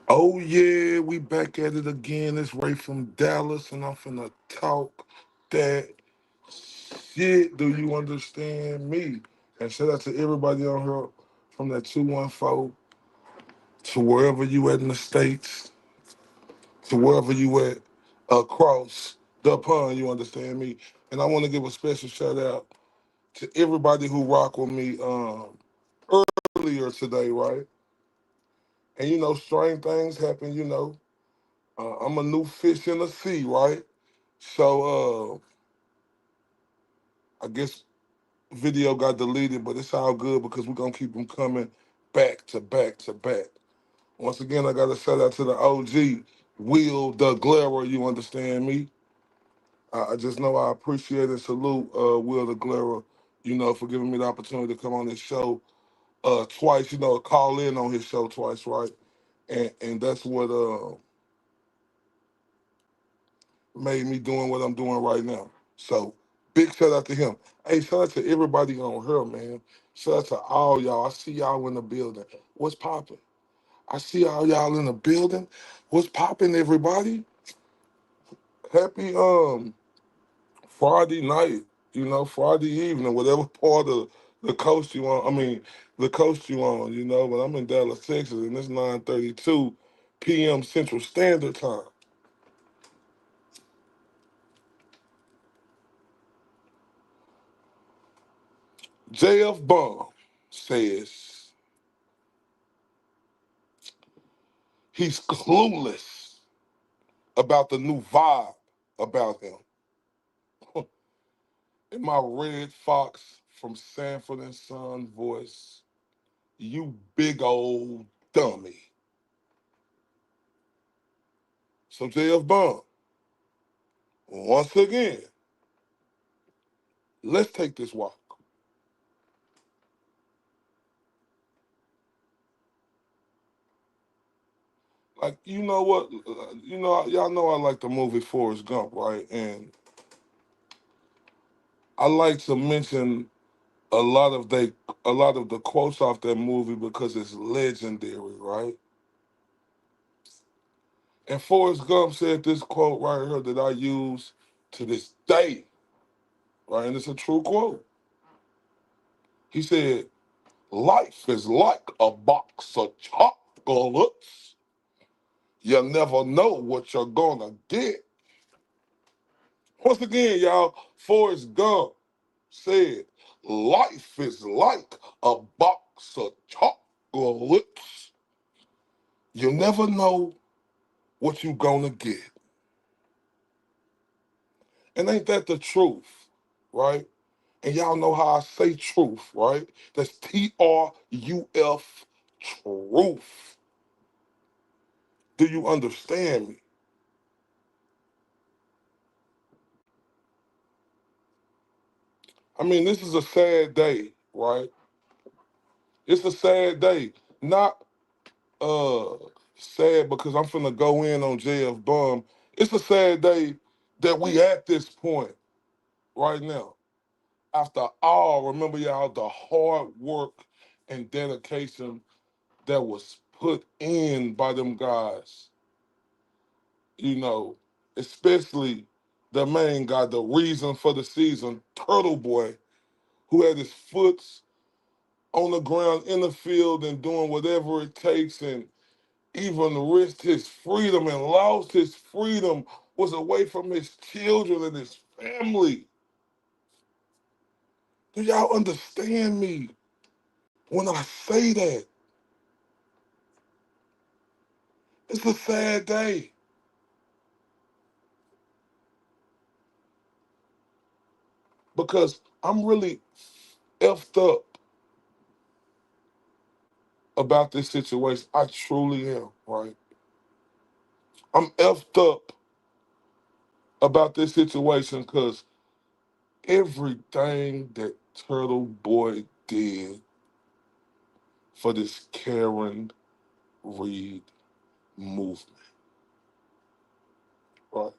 Oh yeah, we back at it again. It's Ray from Dallas, and I'm finna talk that shit. Do you understand me? And shout out to everybody on here from that 214 to wherever you at in the States, to wherever you at across the pond, you understand me? And I wanna give a special shout out to everybody who rock with me earlier today, right? And strange things happen, I'm a new fish in the sea, right? So I guess video got deleted, but it's all good because we're gonna keep them coming back to back to back. Once again, I got to shout out to the OG, Will the Glera. You understand me? I just know I appreciate and salute Will the Glera, for giving me the opportunity to come on this show twice. Call in on his show twice, right? And that's what made me doing what I'm doing right now. So big shout out to him. Hey, shout out to everybody on here, man. Shout out to all y'all. I see y'all in the building. What's popping? I see all y'all in the building. What's popping, everybody? Happy Friday night, Friday evening, whatever part of the coast you on. I mean, the coast you on, but I'm in Dallas, Texas, and it's 9:32 p.m. Central Standard Time. Jfbum says he's clueless about the new vibe about him. In my Red Fox from Sanford and Son voice, you big old dummy. So Jfbum, once again, let's take this walk. Like, you know what? Y'all know I like the movie Forrest Gump, right? And I like to mention a lot of the quotes off that movie because it's legendary, right? And Forrest Gump said this quote right here that I use to this day, right? And it's a true quote. He said, "Life is like a box of chocolates. You never know what you're gonna get." Once again, y'all, Forrest Gump said, "Life is like a box of chocolates. You never know what you're gonna get." And ain't that the truth, right? And y'all know how I say truth, right? That's TRUF, truth. Do you understand me? I mean, this is a sad day, right? It's a sad day. Not uh sad because I'm finna go in on Jfbum. It's a sad day that we at this point right now. After all, remember y'all the hard work and dedication that was put in by them guys, you know, especially the main guy, the reason for the season, Turtle Boy, who had his foots on the ground in the field and doing whatever it takes and even risked his freedom and lost his freedom, was away from his children and his family. Do y'all understand me when I say that? It's a sad day because I'm really effed up about this situation. I truly am, right? I'm effed up about this situation because everything that Turtle Boy did for this Karen Reed movement, right?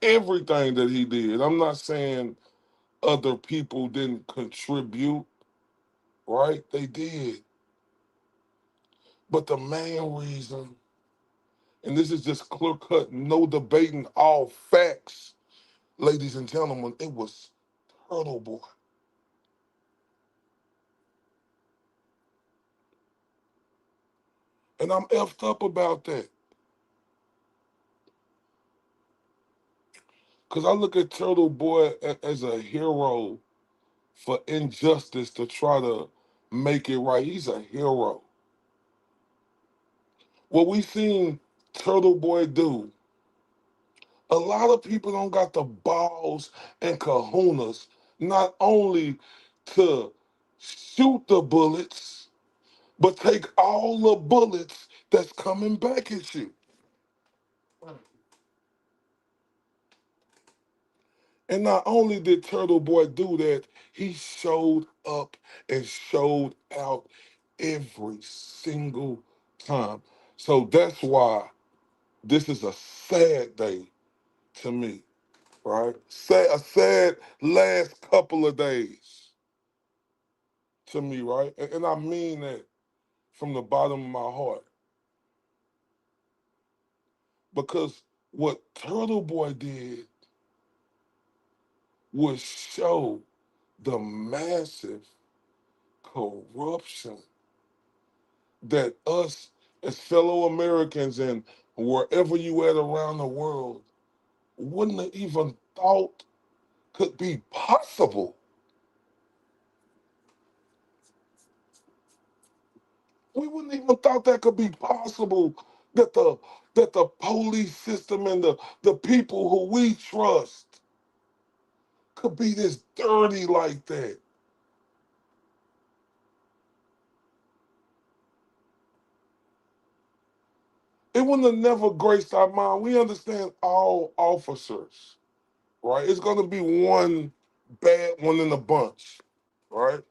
Everything that he did. I'm not saying other people didn't contribute, right? They did. But the main reason, and this is just clear cut, no debating, all facts, ladies and gentlemen, it was Turtle Boy. And I'm effed up about that. Because I look at Turtle Boy as a hero for injustice to try to make it right. He's a hero. What we seen Turtle Boy do, a lot of people don't got the balls and kahunas not only to shoot the bullets, but take all the bullets that's coming back at you. And not only did Turtle Boy do that, he showed up and showed out every single time. So that's why this is a sad day to me, right? A sad last couple of days to me, right? And I mean that from the bottom of my heart. Because what Turtle Boy did was show the massive corruption that us as fellow Americans and wherever you at around the world wouldn't have even thought could be possible. We wouldn't even thought that could be possible, that the police system and the people who we trust could be this dirty like that. It wouldn't have never graced our mind. We understand all officers, right? It's gonna be one bad one in the bunch, right?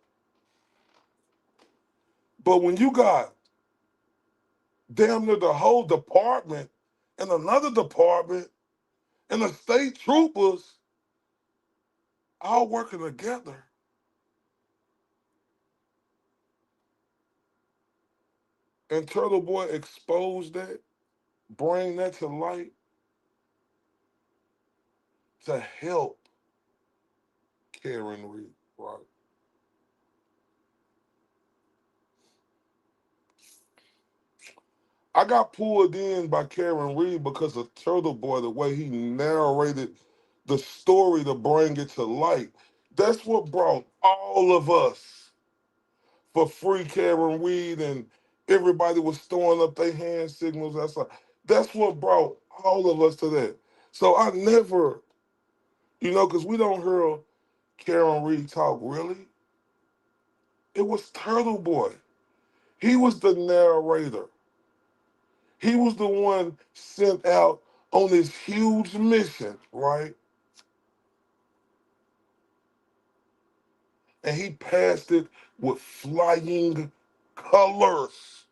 But when you got damn near the whole department and another department and the state troopers all working together, and Turtle Boy exposed that, bring that to light to help Karen Reed, right? I got pulled in by Karen Reed because of Turtle Boy, the way he narrated the story to bring it to light. That's what brought all of us for free Karen Reed, and everybody was throwing up their hand signals. That's what brought all of us to that. So I never, because we don't hear Karen Reed talk really. It was Turtle Boy. He was the narrator. He was the one sent out on this huge mission, right? And he passed it with flying colors,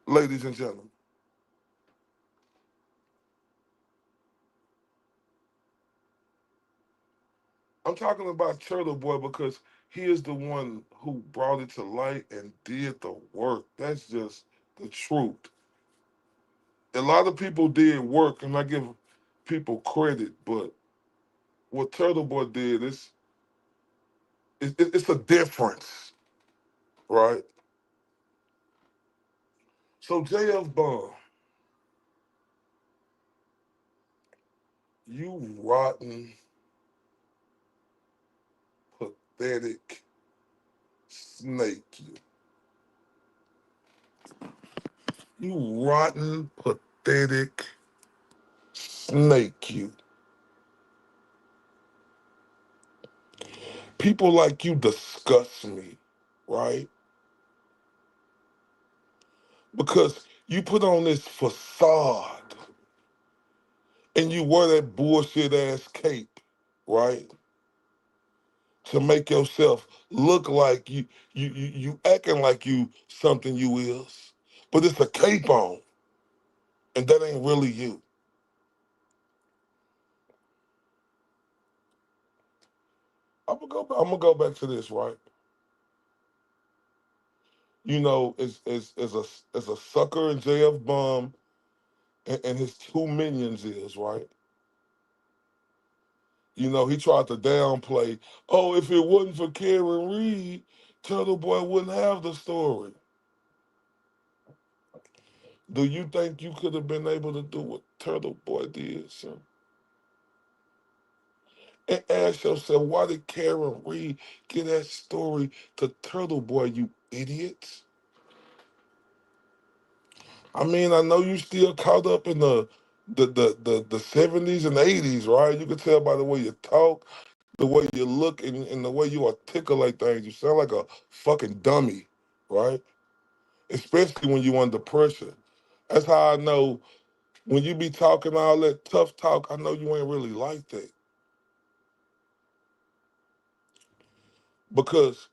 ladies and gentlemen. I'm talking about Turtle Boy because he is the one who brought it to light and did the work. That's just the truth. A lot of people did work, and I give people credit, but what Turtle Boy did is it's a difference, right? So Jfbum, you rotten, pathetic snake, you. You rotten, pathetic snake, you. People like you disgust me, right? Because you put on this facade and you wear that bullshit ass cape, right? To make yourself look like you acting like you something you is. But it's a cape on, and that ain't really you. I'm gonna go back to this, right? Is a sucker in Jfbum and his two minions is, right? He tried to downplay, oh, if it wasn't for Karen Reed, Turtle Boy wouldn't have the story. Do you think you could have been able to do what Turtle Boy did, sir? And ask yourself, why did Karen Reed get that story to Turtle Boy, you idiots? I mean, I know you still caught up in the 70s and 80s, right? You can tell by the way you talk, the way you look, and the way you articulate things. You sound like a fucking dummy, right? Especially when you under pressure. That's how I know when you be talking all that tough talk, I know you ain't really like that. Because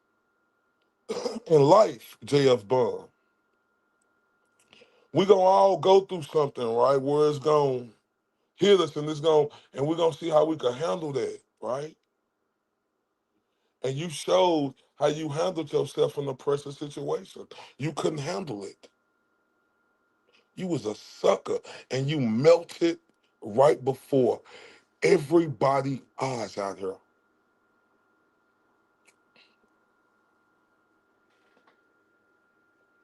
in life, JF Bum, we gonna all go through something, right? Where it's gonna hit us and we're gonna see how we can handle that, right? And you showed how you handled yourself in a pressure situation. You couldn't handle it. You was a sucker and you melted right before everybody eyes out here.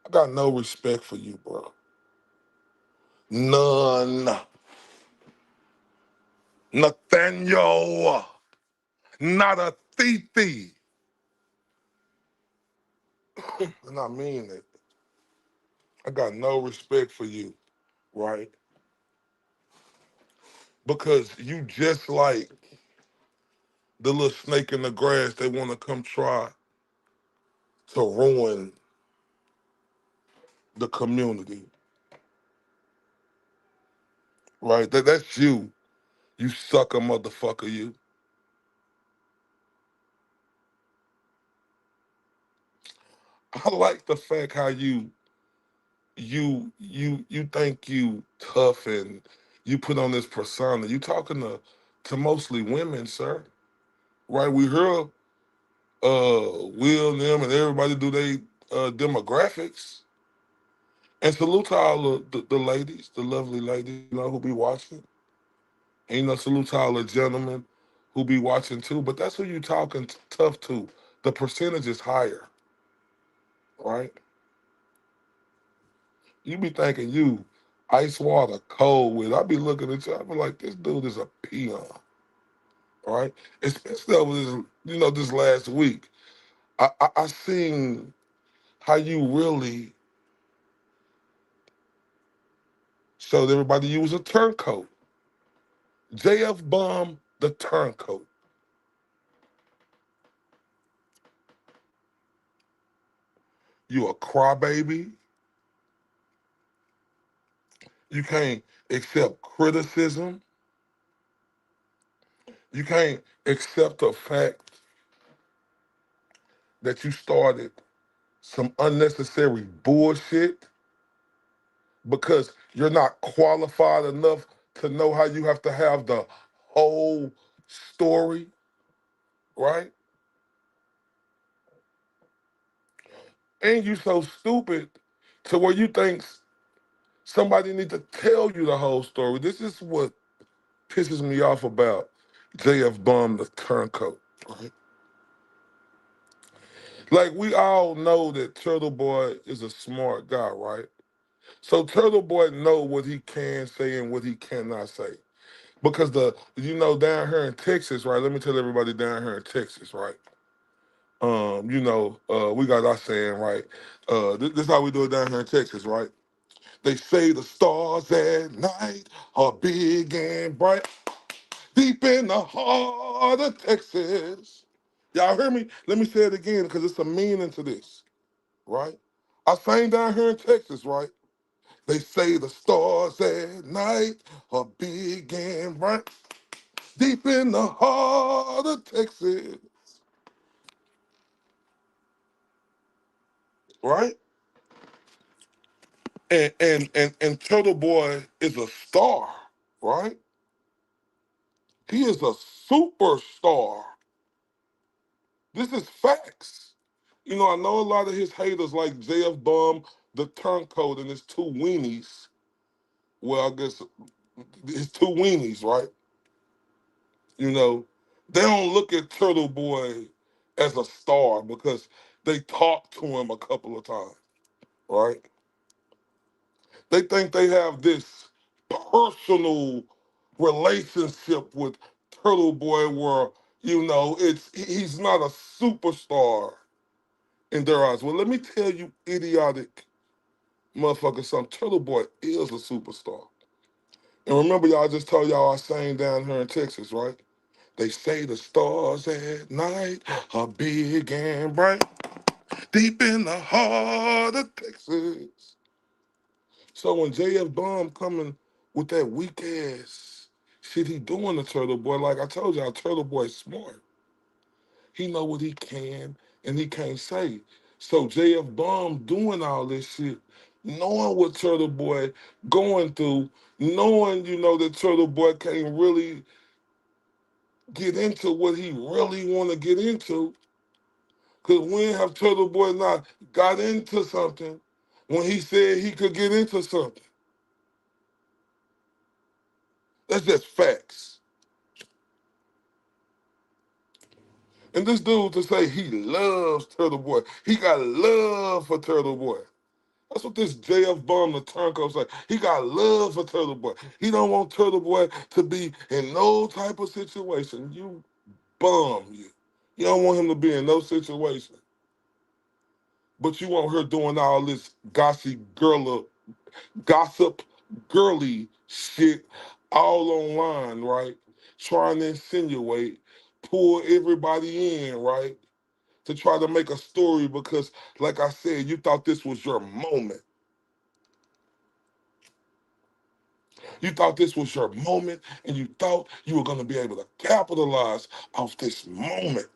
I got no respect for you, bro. None. Nathaniel. Not a thief. And I mean it. I got no respect for you, right? Because you just like the little snake in the grass they want to come try to ruin the community, right? That's you. You sucker motherfucker, you. I like the fact how you think you tough and you put on this persona. You talking to mostly women, sir. Right? We hear Will and them and everybody do they demographics. And salute to all the ladies, the lovely ladies, who be watching. And salute to all the gentlemen who be watching too. But that's who you talking tough to. The percentage is higher, right? You be thinking you ice water cold with. I be looking at you. I be like, this dude is a peon, right? Especially over this last week. I seen how you really showed everybody you was a turncoat. JF Bum, the turncoat. You a crybaby. You can't accept criticism. You can't accept the fact that you started some unnecessary bullshit because you're not qualified enough to know how you have to have the whole story, right? And you so stupid to where you think somebody need to tell you the whole story. This is what pisses me off about JF Bum, the turncoat, right? Like we all know that Turtle Boy is a smart guy, right? So Turtle Boy know what he can say and what he cannot say. Because down here in Texas, right? Let me tell everybody down here in Texas, right? We got our saying, right? This is how we do it down here in Texas, right? They say the stars at night are big and bright, deep in the heart of Texas. Y'all hear me? Let me say it again because it's a meaning to this, right? I sang down here in Texas, right? They say the stars at night are big and bright, deep in the heart of Texas, right? And Turtle Boy is a star, right? He is a superstar. This is facts. I know a lot of his haters like Jfbum, the turncoat, and his two weenies. Well, I guess his two weenies, right? You know, they don't look at Turtle Boy as a star because they talked to him a couple of times, right? They think they have this personal relationship with Turtle Boy where, he's not a superstar in their eyes. Well, let me tell you, idiotic motherfucker, something. Turtle Boy is a superstar. And remember, y'all, I just told y'all I sang down here in Texas, right? They say the stars at night are big and bright, deep in the heart of Texas. So when JF Bomb coming with that weak ass shit he doing to Turtle Boy, like I told y'all, Turtle Boy's smart. He know what he can and he can't say. So JF Bomb doing all this shit, knowing what Turtle Boy going through, knowing, that Turtle Boy can't really get into what he really want to get into. Because when have Turtle Boy not got into something when he said he could get into something? That's just facts. And this dude to say he loves Turtle Boy, he got love for Turtle Boy. That's what this JF Bomb, the turncoat, say. He got love for Turtle Boy. He don't want Turtle Boy to be in no type of situation. You bum, you. You don't want him to be in no situation. But you want her doing all this gossip girly shit all online, right? Trying to insinuate, pull everybody in, right? To try to make a story because, like I said, you thought this was your moment. You thought this was your moment, and you thought you were going to be able to capitalize off this moment.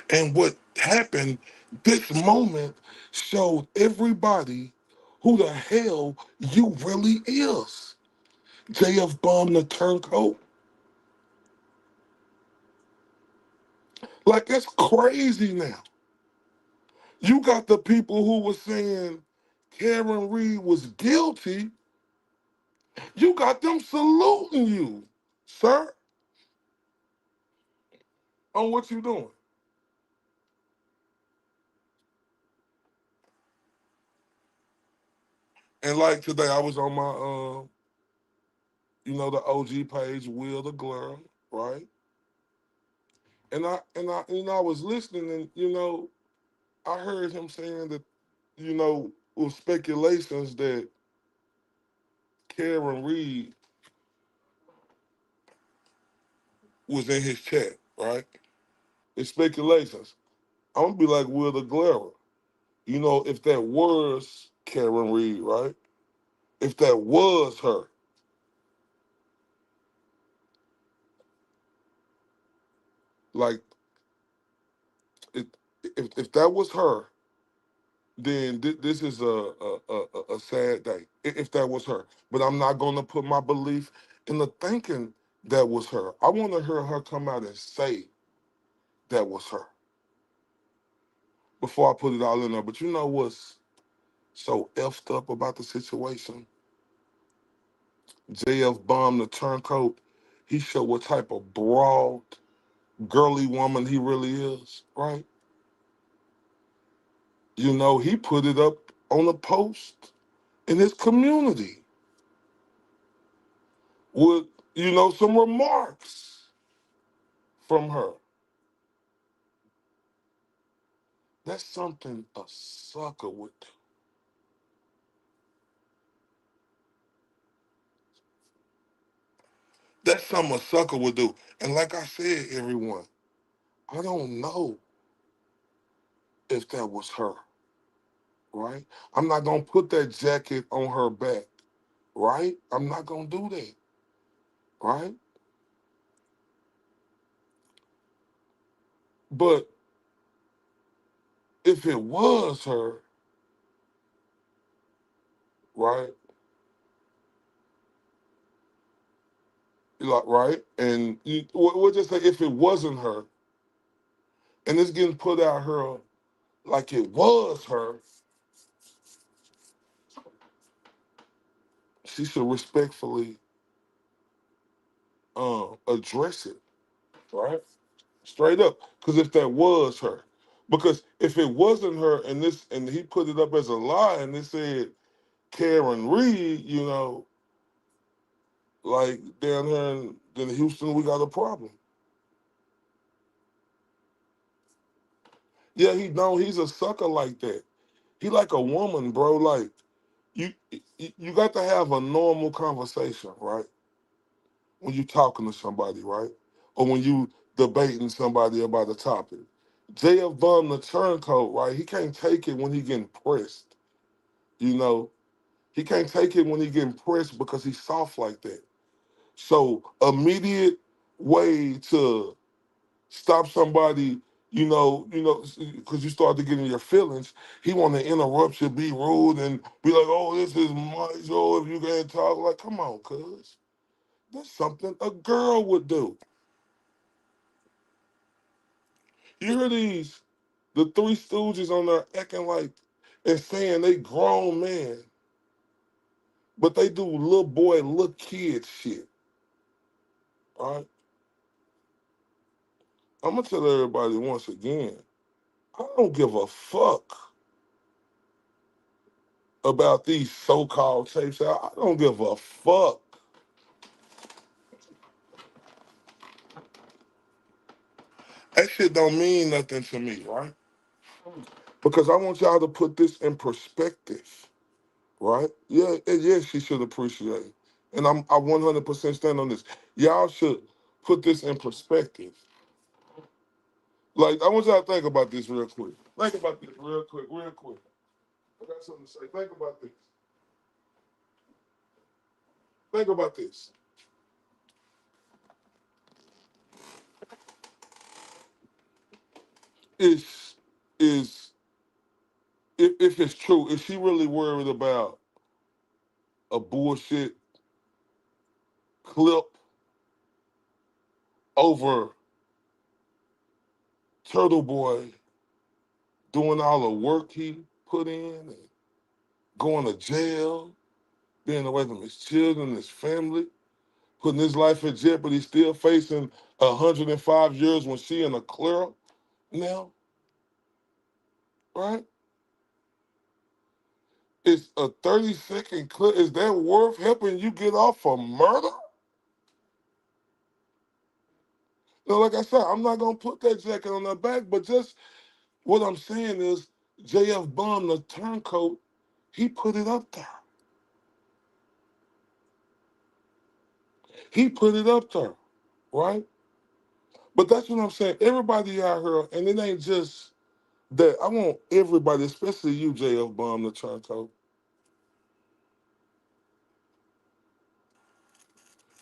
And what happened, this moment showed everybody who the hell you really is. JF Bomb the turncoat. Like, it's crazy now. You got the people who were saying Karen Reed was guilty. You got them saluting you, sir, on what you doing. And like today, I was on my, the OG page, Will the Glare, right? I was listening, and I heard him saying that, with speculations that Karen Reed was in his chat, right? It's speculations. I'm gonna be like Will the Glare. If that was Karen Reed, right? If that was her, like, if if that was her, then this is a sad day. If that was her, but I'm not gonna put my belief in the thinking that was her. I want to hear her come out and say that was her before I put it all in there. But you know what's so effed up about the situation? JF Bomb, the turncoat, he showed what type of broad, girly woman he really is, right? He put it up on a post in his community with, some remarks from her. That's something a sucker would do. That's something a sucker would do. And like I said, everyone, I don't know if that was her, right? I'm not gonna put that jacket on her back, right? I'm not gonna do that, right? But if it was her, right, right? And we'll just say if it wasn't her, and it's getting put out her like it was her, she should respectfully address it, right? Straight up. Because if that was her, because if it wasn't her and he put it up as a lie and it said Karen Reed, like down here in Houston, we got a problem. Yeah, he's a sucker like that. He like a woman, bro. Like you got to have a normal conversation, right? When you talking to somebody, right? Or when you debating somebody about a topic. Jfbum the turncoat, right? He can't take it when he getting pressed. You know, he can't take it when he getting pressed because he's soft like that. So immediate way to stop somebody, because you start to get in your feelings. He want to interrupt you, be rude, and be like, "Oh, this is my show. If you can't talk, like, come on, cuz that's something a girl would do." You hear the Three Stooges on there acting like and saying they grown men, but they do little boy, little kid shit. All right, I'm gonna tell everybody once again. I don't give a fuck about these so-called tapes. I don't give a fuck. That shit don't mean nothing to me, right? Because I want y'all to put this in perspective, right? Yeah, yeah, she should appreciate it. And I 100% stand on this. Y'all should put this in perspective. Like, I want y'all to think about this real quick. Think about this real quick, real quick. I got something to say. Think about this. Think about this. Is is if it's true, is she really worried about a bullshit clip over Turtle Boy doing all the work he put in and going to jail, being away from his children, his family, putting his life in jeopardy, still facing 105 years when she in a clear now, right? It's a 30-second clip. Is that worth helping you get off for murder? Like I said, I'm not gonna put that jacket on her back, but just what I'm saying is Jfbum, the turncoat, he put it up there. He put it up there, right? But that's what I'm saying. Everybody out here, and it ain't just that. I want everybody, especially you, Jfbum, the turncoat,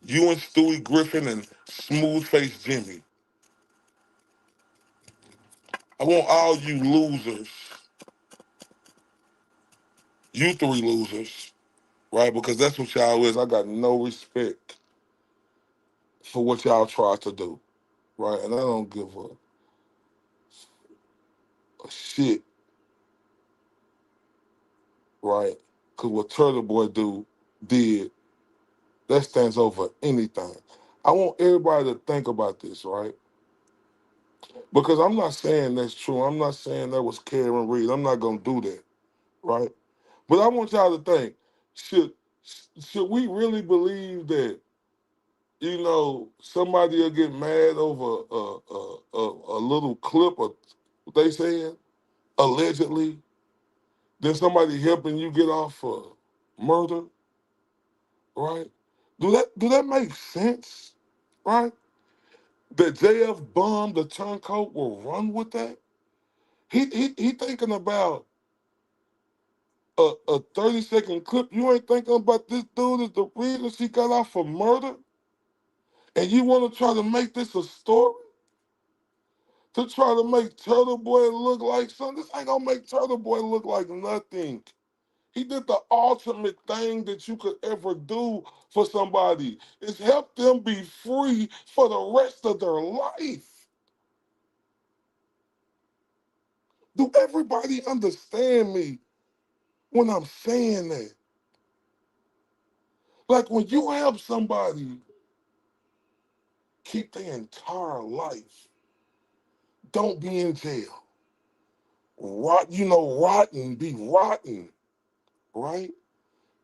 you and Stewie Griffin and Smooth Face Jimmy. I want all you losers, you three losers, right? Because that's what y'all is. I got no respect for what y'all try to do, right? And I don't give a shit, right? Because what Turtle Boy did, that stands over anything. I want everybody to think about this, right? Because I'm not saying that's true. I'm not saying that was Karen Reed. I'm not gonna do that, right? But I want y'all to think: should should we really believe that somebody will get mad over a little clip of they saying allegedly, then somebody helping you get off for murder, right? Do that make sense, right? That Jfbum, the turncoat, will run with that? He thinking about a 30-second clip. You ain't thinking about this dude is the reason she got off for murder? And you want to try to make this a story? To try to make Turtle Boy look like something? This ain't gonna make Turtle Boy look like nothing. He did the ultimate thing that you could ever do for somebody is help them be free for the rest of their life. Do everybody understand me when I'm saying that? Like when you help somebody keep their entire life, don't be in jail. Rotten, be rotten, right?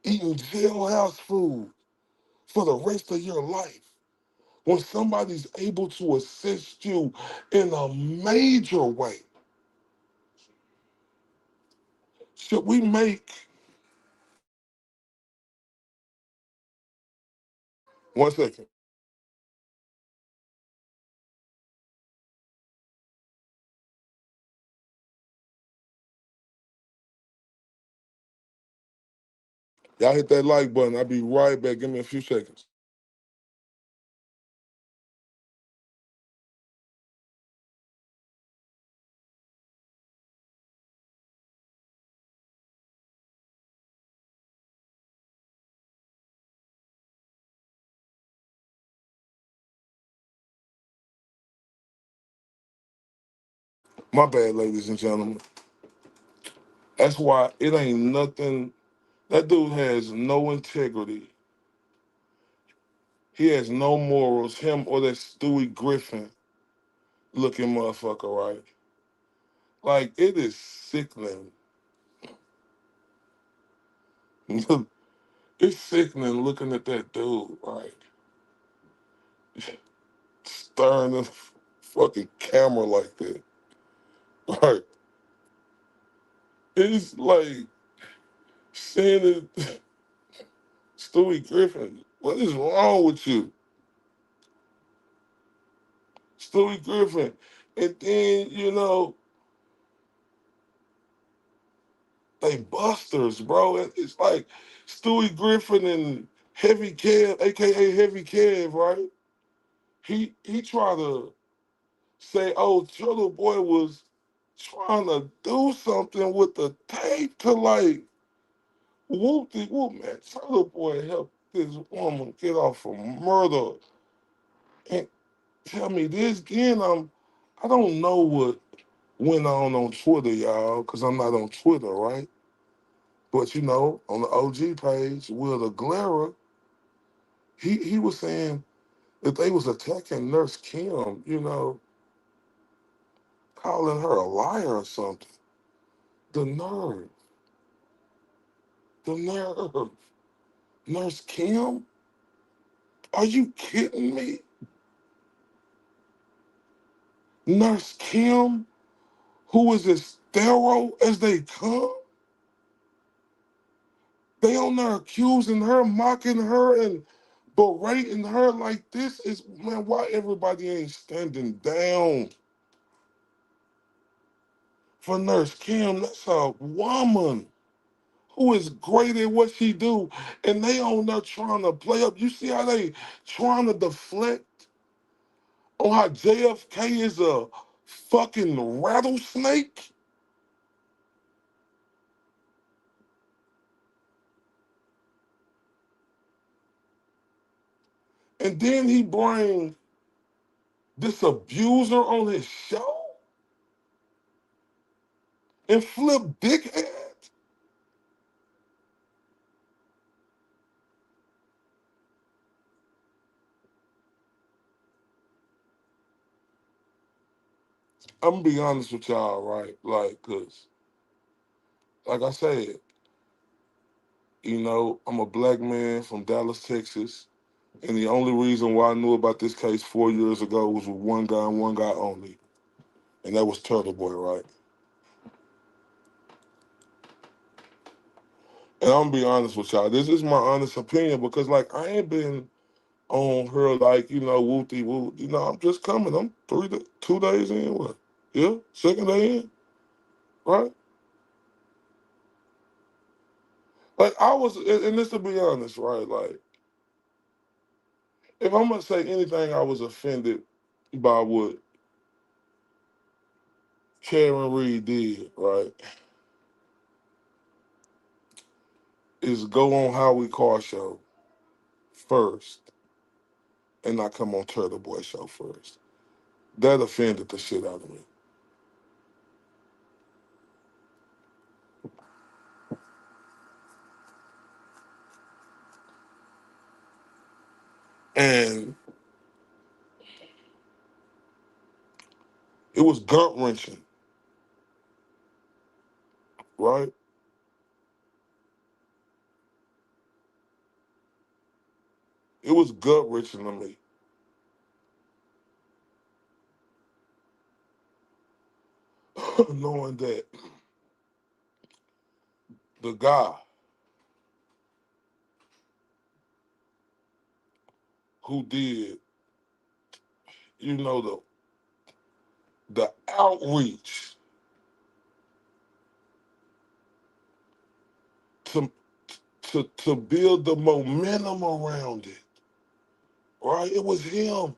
Eating jailhouse food for the rest of your life. When somebody's able to assist you in a major way, should we make 1 second? Y'all hit that like button. I'll be right back. Give me a few seconds. My bad, ladies and gentlemen. That's why it ain't nothing. That dude has no integrity. He has no morals. Him or that Stewie Griffin looking motherfucker, right? Like, it is sickening. It's sickening looking at that dude, right? Staring at the fucking camera like that. Right. It's like saying it, Stewie Griffin, what is wrong with you? Stewie Griffin. And then, they busters, bro. It's like Stewie Griffin and Heavy Kev, aka Heavy Kev, right? He tried to say, oh, Turtle Boy was trying to do something with the tape to like whoop de whoop, man. Turtle Boy helped this woman get off from murder. And tell me this again, I don't know what went on Twitter, y'all, because I'm not on Twitter, right? But on the OG page, Will the Glera, he was saying that they was attacking Nurse Kim, calling her a liar or something. The nerve, the nerve. Nurse Kim? Are you kidding me? Nurse Kim, who is as thorough as they come? They on there accusing her, mocking her, and berating her like this is, man, why everybody ain't standing down for Nurse Kim? That's a woman who is great at what she do, and they on there trying to play up. You see how they trying to deflect on how JFK is a fucking rattlesnake? And then he bring this abuser on his show and flip dickhead. I'm gonna be honest with y'all, right? Like, cause like I said, I'm a black man from Dallas, Texas, and the only reason why I knew about this case 4 years ago was with one guy and one guy only, and that was Turtle Boy, right? And I'm gonna be honest with y'all. This is my honest opinion because, like, I ain't been on her like whoopty whoop. I'm just coming. I'm 2 days in. What? Yeah, second day in, right? Like I was, and this to be honest, right? Like if I'm gonna say anything, I was offended by what Karen Reed did, right? is go on Howie Car Show first and not come on Turtle Boy Show first. That offended the shit out of me. And it was gut wrenching, right? It was gut wrenching to me. Knowing that the guy who did, you know, the outreach to to build the momentum around it, right? It was him.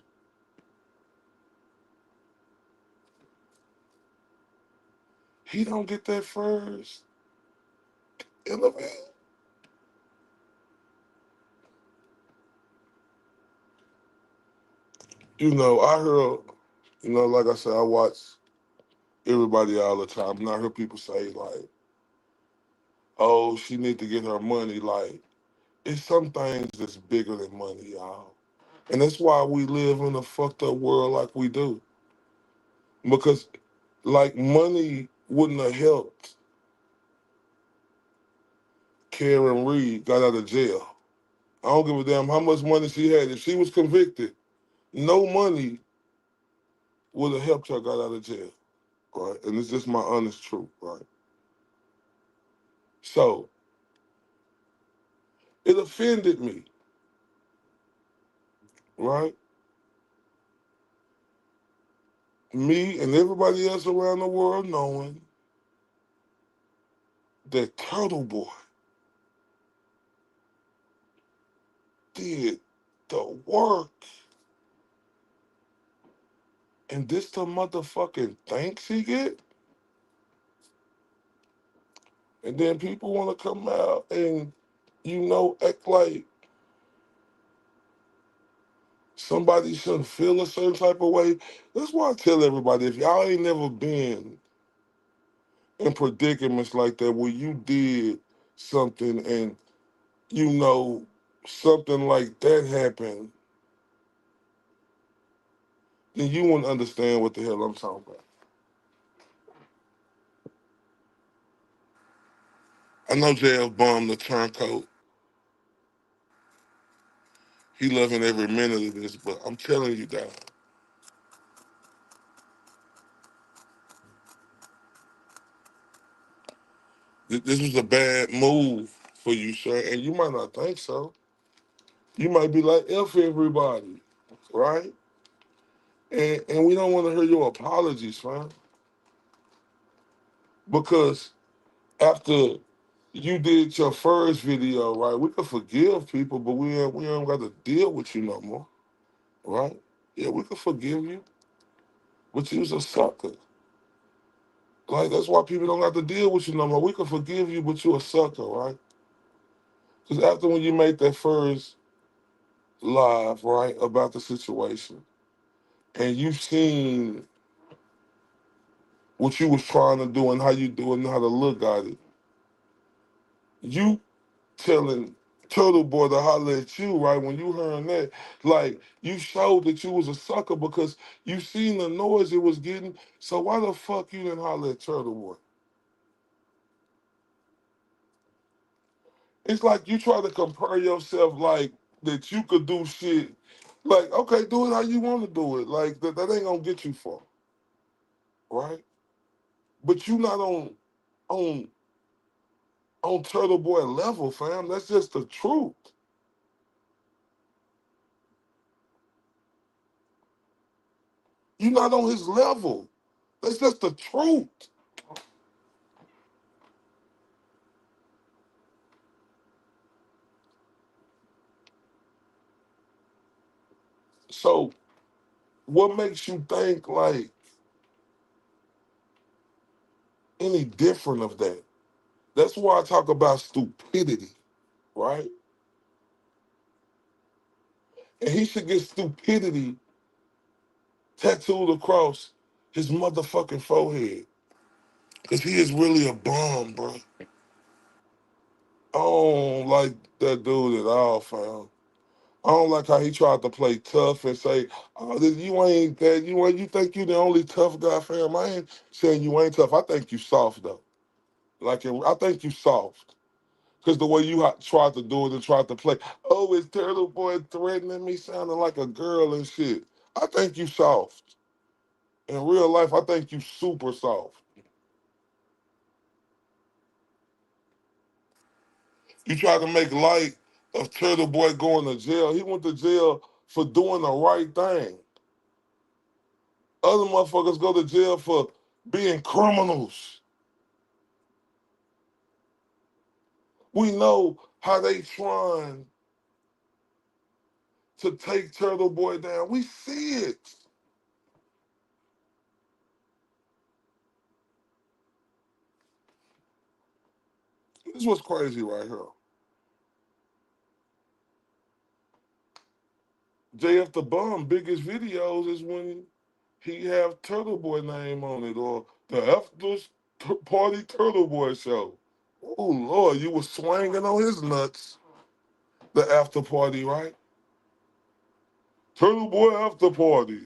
He don't get that first interview. You know, I heard, you know, like I said, I watch everybody all the time, and I hear people say like, "Oh, she need to get her money." Like, it's some things that's bigger than money, y'all, and that's why we live in a fucked up world like we do. Because, like, money wouldn't have helped Karen Reed got out of jail. I don't give a damn how much money she had. If she was convicted, no money would have helped her got out of jail, right? And it's just my honest truth, right? So it offended me, right? Me and everybody else around the world knowing that Turtle Boy did the work, and this the motherfucking thanks he get, and then people want to come out and act like somebody shouldn't feel a certain type of way. That's why I tell everybody, if y'all ain't never been in predicaments like that where you did something and you know something like that happened, then you wouldn't understand what the hell I'm talking about. I know Jfbum, the turncoat, he loving every minute of this, but I'm telling you that this was a bad move for you, sir, and you might not think so. You might be like, F everybody, right? And we don't want to hear your apologies, fam. Because after you did your first video, right, we could forgive people, but we ain't got to deal with you no more, right? Yeah, we could forgive you, but you was a sucker. Like, that's why people don't have to deal with you no more. We could forgive you, but you a sucker, right? Because after when you made that first live, right, about the situation, and you seen what you was trying to do and how you do it and how to look at it, you telling Turtle Boy to holler at you, right? When you heard that, like, you showed that you was a sucker because you seen the noise it was getting. So why the fuck you didn't holler at Turtle Boy? It's like you try to compare yourself like that you could do shit. Like, okay, do it how you want to do it. Like, that ain't gonna get you far, right? But you not on on Turtle Boy level, fam. That's just the truth. You're not on his level. That's just the truth. So what makes you think like any different of that? That's why I talk about stupidity. right? And he should get stupidity tattooed across his motherfucking forehead. Cause he is really a bum, bro. I don't like that dude at all, fam. I don't like how he tried to play tough and say, "Oh, you ain't that. You think you the only tough guy, fam." I ain't saying you ain't tough. I think you soft though. I think you soft. Cause the way you tried to do it and tried to play, oh, it's Turtle Boy threatening me, sounding like a girl and shit. I think you soft. In real life, I think you super soft. You try to make light of Turtle Boy going to jail. He went to jail for doing the right thing. Other motherfuckers go to jail for being criminals. We know how they trying to take Turtle Boy down. We see it. This was crazy right here. JF the Bum biggest videos is when he have Turtle Boy name on it or the After Party Turtle Boy show. Oh Lord, you was swinging on his nuts. The after party, right? Turtle Boy after party.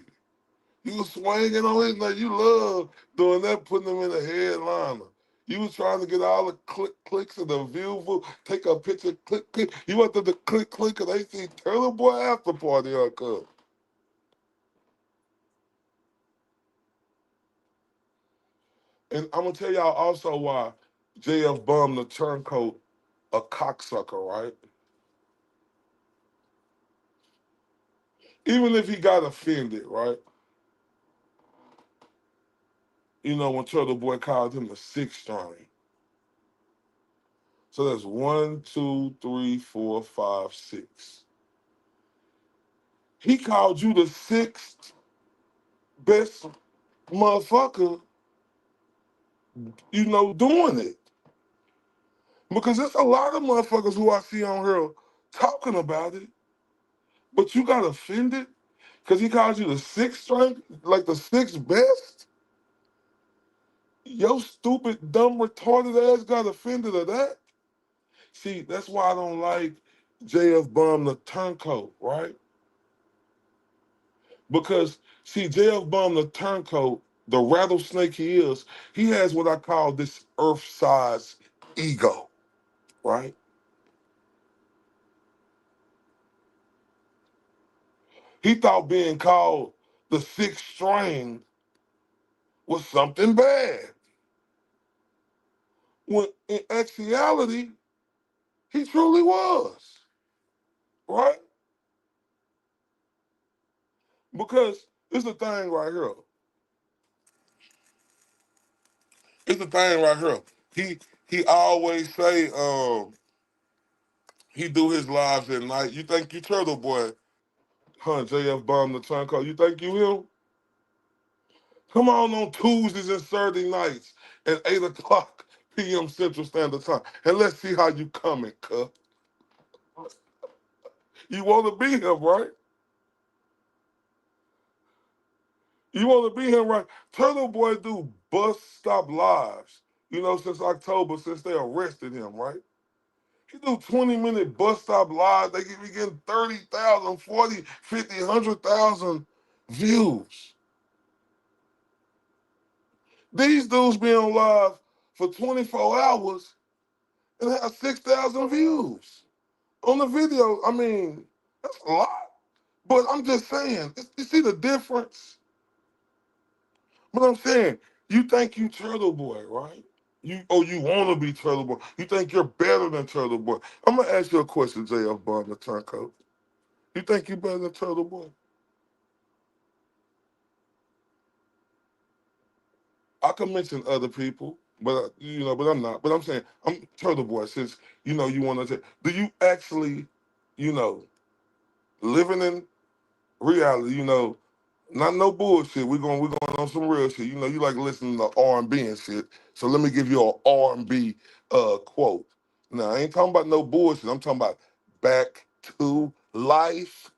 You was swinging on his nuts. You love doing that, putting him in a headliner. You was trying to get all the clicks of the view, take a picture, click. You went to the click, and they see Turtle Boy after party on come. And I'm gonna tell y'all also why Jfbum the turncoat a cocksucker, right? Even if he got offended, right? You know, when Turtle Boy called him the sixth string. So that's 1, 2, 3, 4, 5, 6. He called you the sixth best motherfucker, doing it. Because there's a lot of motherfuckers who I see on here talking about it, but you got offended because he called you the sixth string, like the sixth best? Your stupid, dumb, retarded ass got offended of that? See, that's why I don't like Jfbum the turncoat, right? Because see, Jfbum the turncoat, the rattlesnake he has what I call this earth-size ego, right? He thought being called the sixth string was something bad. When in actuality, he truly was, right? Because it's the thing right here. It's the thing right here. He always say he do his lives at night. You think you Turtle Boy, huh? Jfbum the turncoat. You think you him? Come on Tuesdays and Saturday nights at 8 o'clock p.m. Central Standard Time, and let's see how you coming, cuz. You want to be him, right? You want to be him, right? Turtle Boy do bus stop lives, since October, since they arrested him, right? He do 20-minute bus stop lives. They be getting 30,000, 40, 50, 100,000 views. These dudes be on live for 24 hours and have 6,000 views on the video. I mean, that's a lot. But I'm just saying, you see the difference? But I'm saying, you think you Turtle Boy, right? You want to be Turtle Boy. You think you're better than Turtle Boy. I'm going to ask you a question, Jfbum, the turncoat. You think you better than Turtle Boy? I can mention other people, but I'm not. But I'm saying I'm Turtle Boy. Since you want to say, do you actually, you know, living in reality? Not no bullshit. We're going on some real shit. You like listening to R&B and shit. So let me give you an R&B quote. Now, I ain't talking about no bullshit. I'm talking about back to life,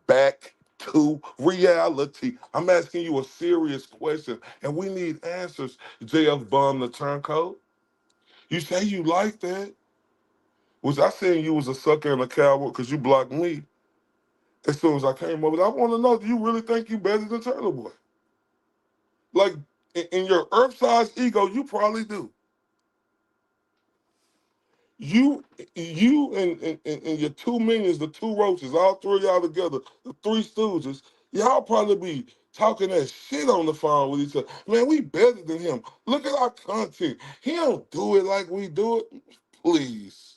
back to reality. I'm asking you a serious question, and we need answers. Jfbum the turncoat. You say you like that? Was I saying you was a sucker and a coward because you blocked me as soon as I came over? I want to know, do you really think you better than Turtle Boy? Like, in your earth-sized ego, you probably do. You, and your two minions, the two roaches, all three of y'all together, the three stooges, y'all probably be talking that shit on the phone with each other. Man, we better than him. Look at our content. He don't do it like we do it. Please,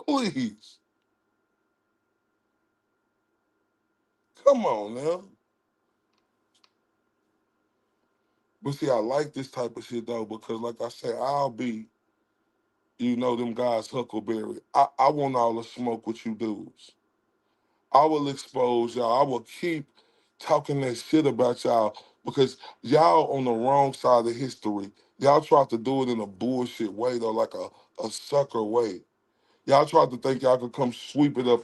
please, come on now. But see, I like this type of shit though because, like I said, I'll be, them guys Huckleberry. I want all the smoke with you dudes. I will expose y'all. I will keep talking that shit about y'all because y'all on the wrong side of history. Y'all tried to do it in a bullshit way though, like a sucker way. Y'all tried to think y'all could come sweep it up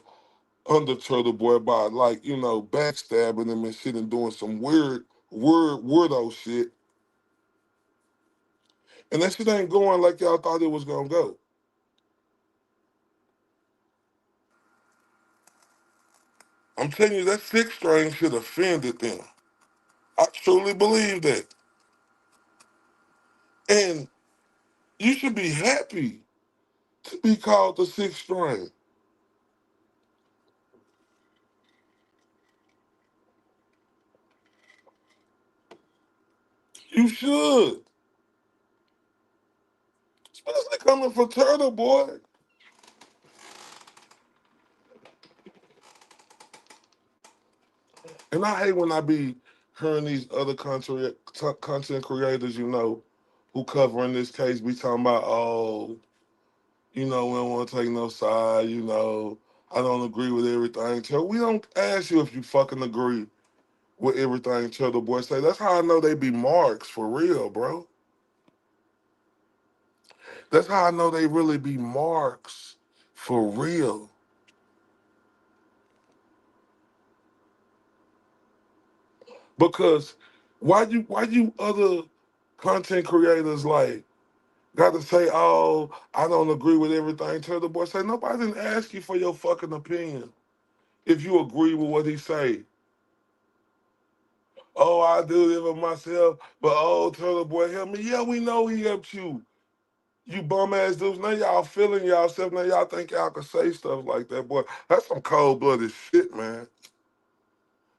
under Turtle Boy by like, backstabbing him and shit and doing some weirdo shit. And that shit ain't going like y'all thought it was gonna go. I'm telling you, that six string should have offended them. I truly believe that. And you should be happy to be called the sixth string. You should. Especially coming from Turtle Boy. And I hate when I be hearing these other content creators, who covering this case, be talking about, oh, we don't want to take no side, I don't agree with everything. We don't ask you if you fucking agree with everything Turtle Boy say. That's how I know they be marks for real, bro. That's how I know they really be marks for real. Because why you other content creators like gotta say, oh, I don't agree with everything Turtle Boy say? Nobody didn't ask you for your fucking opinion. If you agree with what he say. Oh, I do it for myself, but oh, Turtle Boy help me. Yeah, we know he helped you. You bum ass dudes. Now y'all feeling yourself. Now y'all think y'all can say stuff like that, boy. That's some cold blooded shit, man.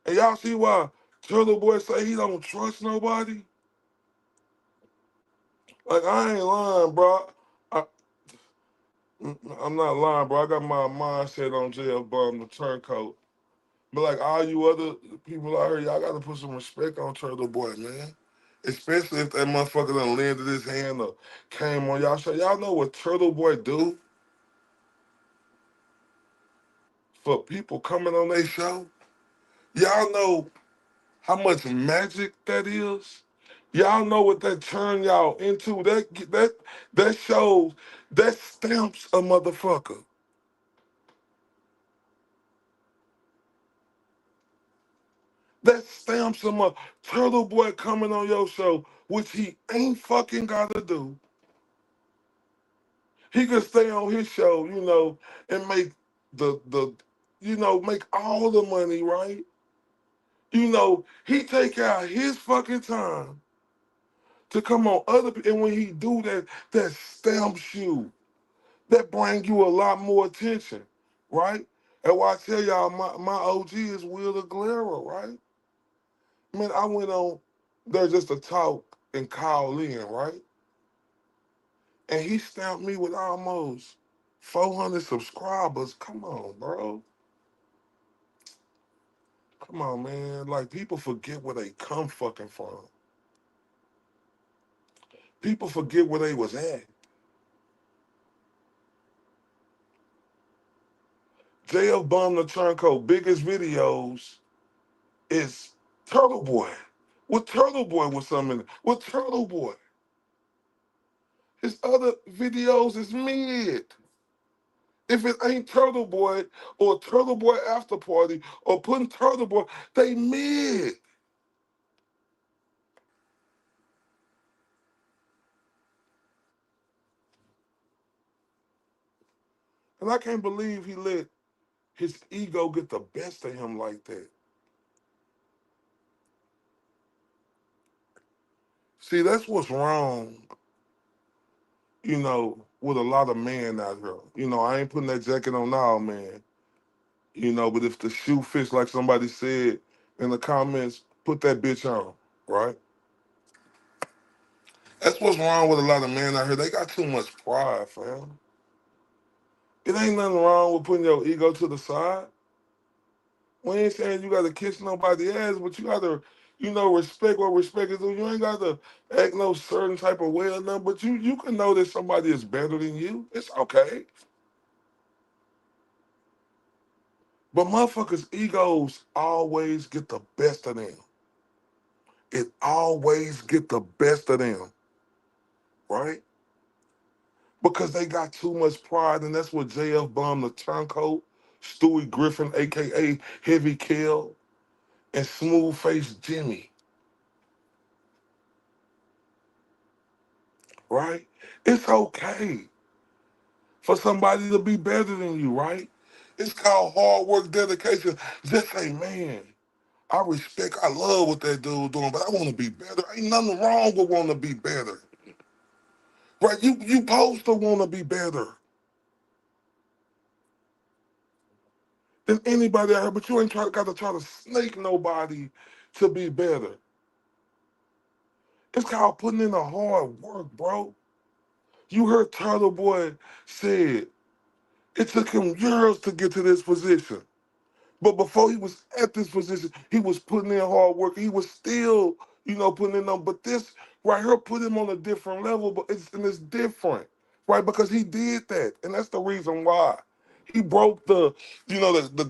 And y'all see why Turtle Boy say he don't trust nobody? Like, I ain't lying, bro. I, I'm not lying, bro. I got my mindset on Jfbum the turncoat. But like all you other people out here, y'all gotta put some respect on Turtle Boy, man. Especially if that motherfucker done landed his hand or came on y'all show. Y'all know what Turtle Boy do for people coming on their show? Y'all know how much magic that is? Y'all know what that turn y'all into? That shows, that stamps a motherfucker. That stamps him up. Turtle Boy coming on your show, which he ain't fucking gotta do. He could stay on his show, and make make all the money, right? He take out his fucking time to come on other people. And when he do that, that stamps you. That bring you a lot more attention, right? And why I tell y'all my OG is Will the Glera, right? Man, I went on there just to talk and call in, right? And he stamped me with almost 400 subscribers. Come on, bro. Come on, man. Like, people forget where they come fucking from. People forget where they was at. JF Bum the Turncoat, biggest videos is Turtle Boy. With Turtle Boy with something in it. With Turtle Boy. His other videos is mid. If it ain't Turtle Boy or Turtle Boy After Party or putting Turtle Boy, they mid. And I can't believe he let his ego get the best of him like that. See, that's what's wrong, with a lot of men out here. I ain't putting that jacket on now, man. But if the shoe fits like somebody said in the comments, put that bitch on, right? That's what's wrong with a lot of men out here. They got too much pride, fam. It ain't nothing wrong with putting your ego to the side. We ain't saying you gotta kiss nobody's ass, but you gotta, respect what respect is due. You ain't gotta act no certain type of way or nothing, but you can know that somebody is better than you. It's okay. But motherfuckers' egos always get the best of them. It always get the best of them, right? Because they got too much pride, and that's what Jfbum, the turncoat, Stewie Griffin, aka Heavy Kill, and Smooth Face Jimmy, right? It's okay for somebody to be better than you, right? It's called hard work, dedication. Just say, man, I love what that dude doing, but I want to be better. Ain't nothing wrong with wanting to be better, right? You supposed to want to be better than anybody out here, but you ain't got to try to snake nobody to be better. It's called putting in the hard work, bro. You heard Turtle Boy said it took him years to get to this position. But before he was at this position, he was putting in hard work. He was still, putting in them. But this right here put him on a different level, but it's different, right? Because he did that. And that's the reason why. He broke the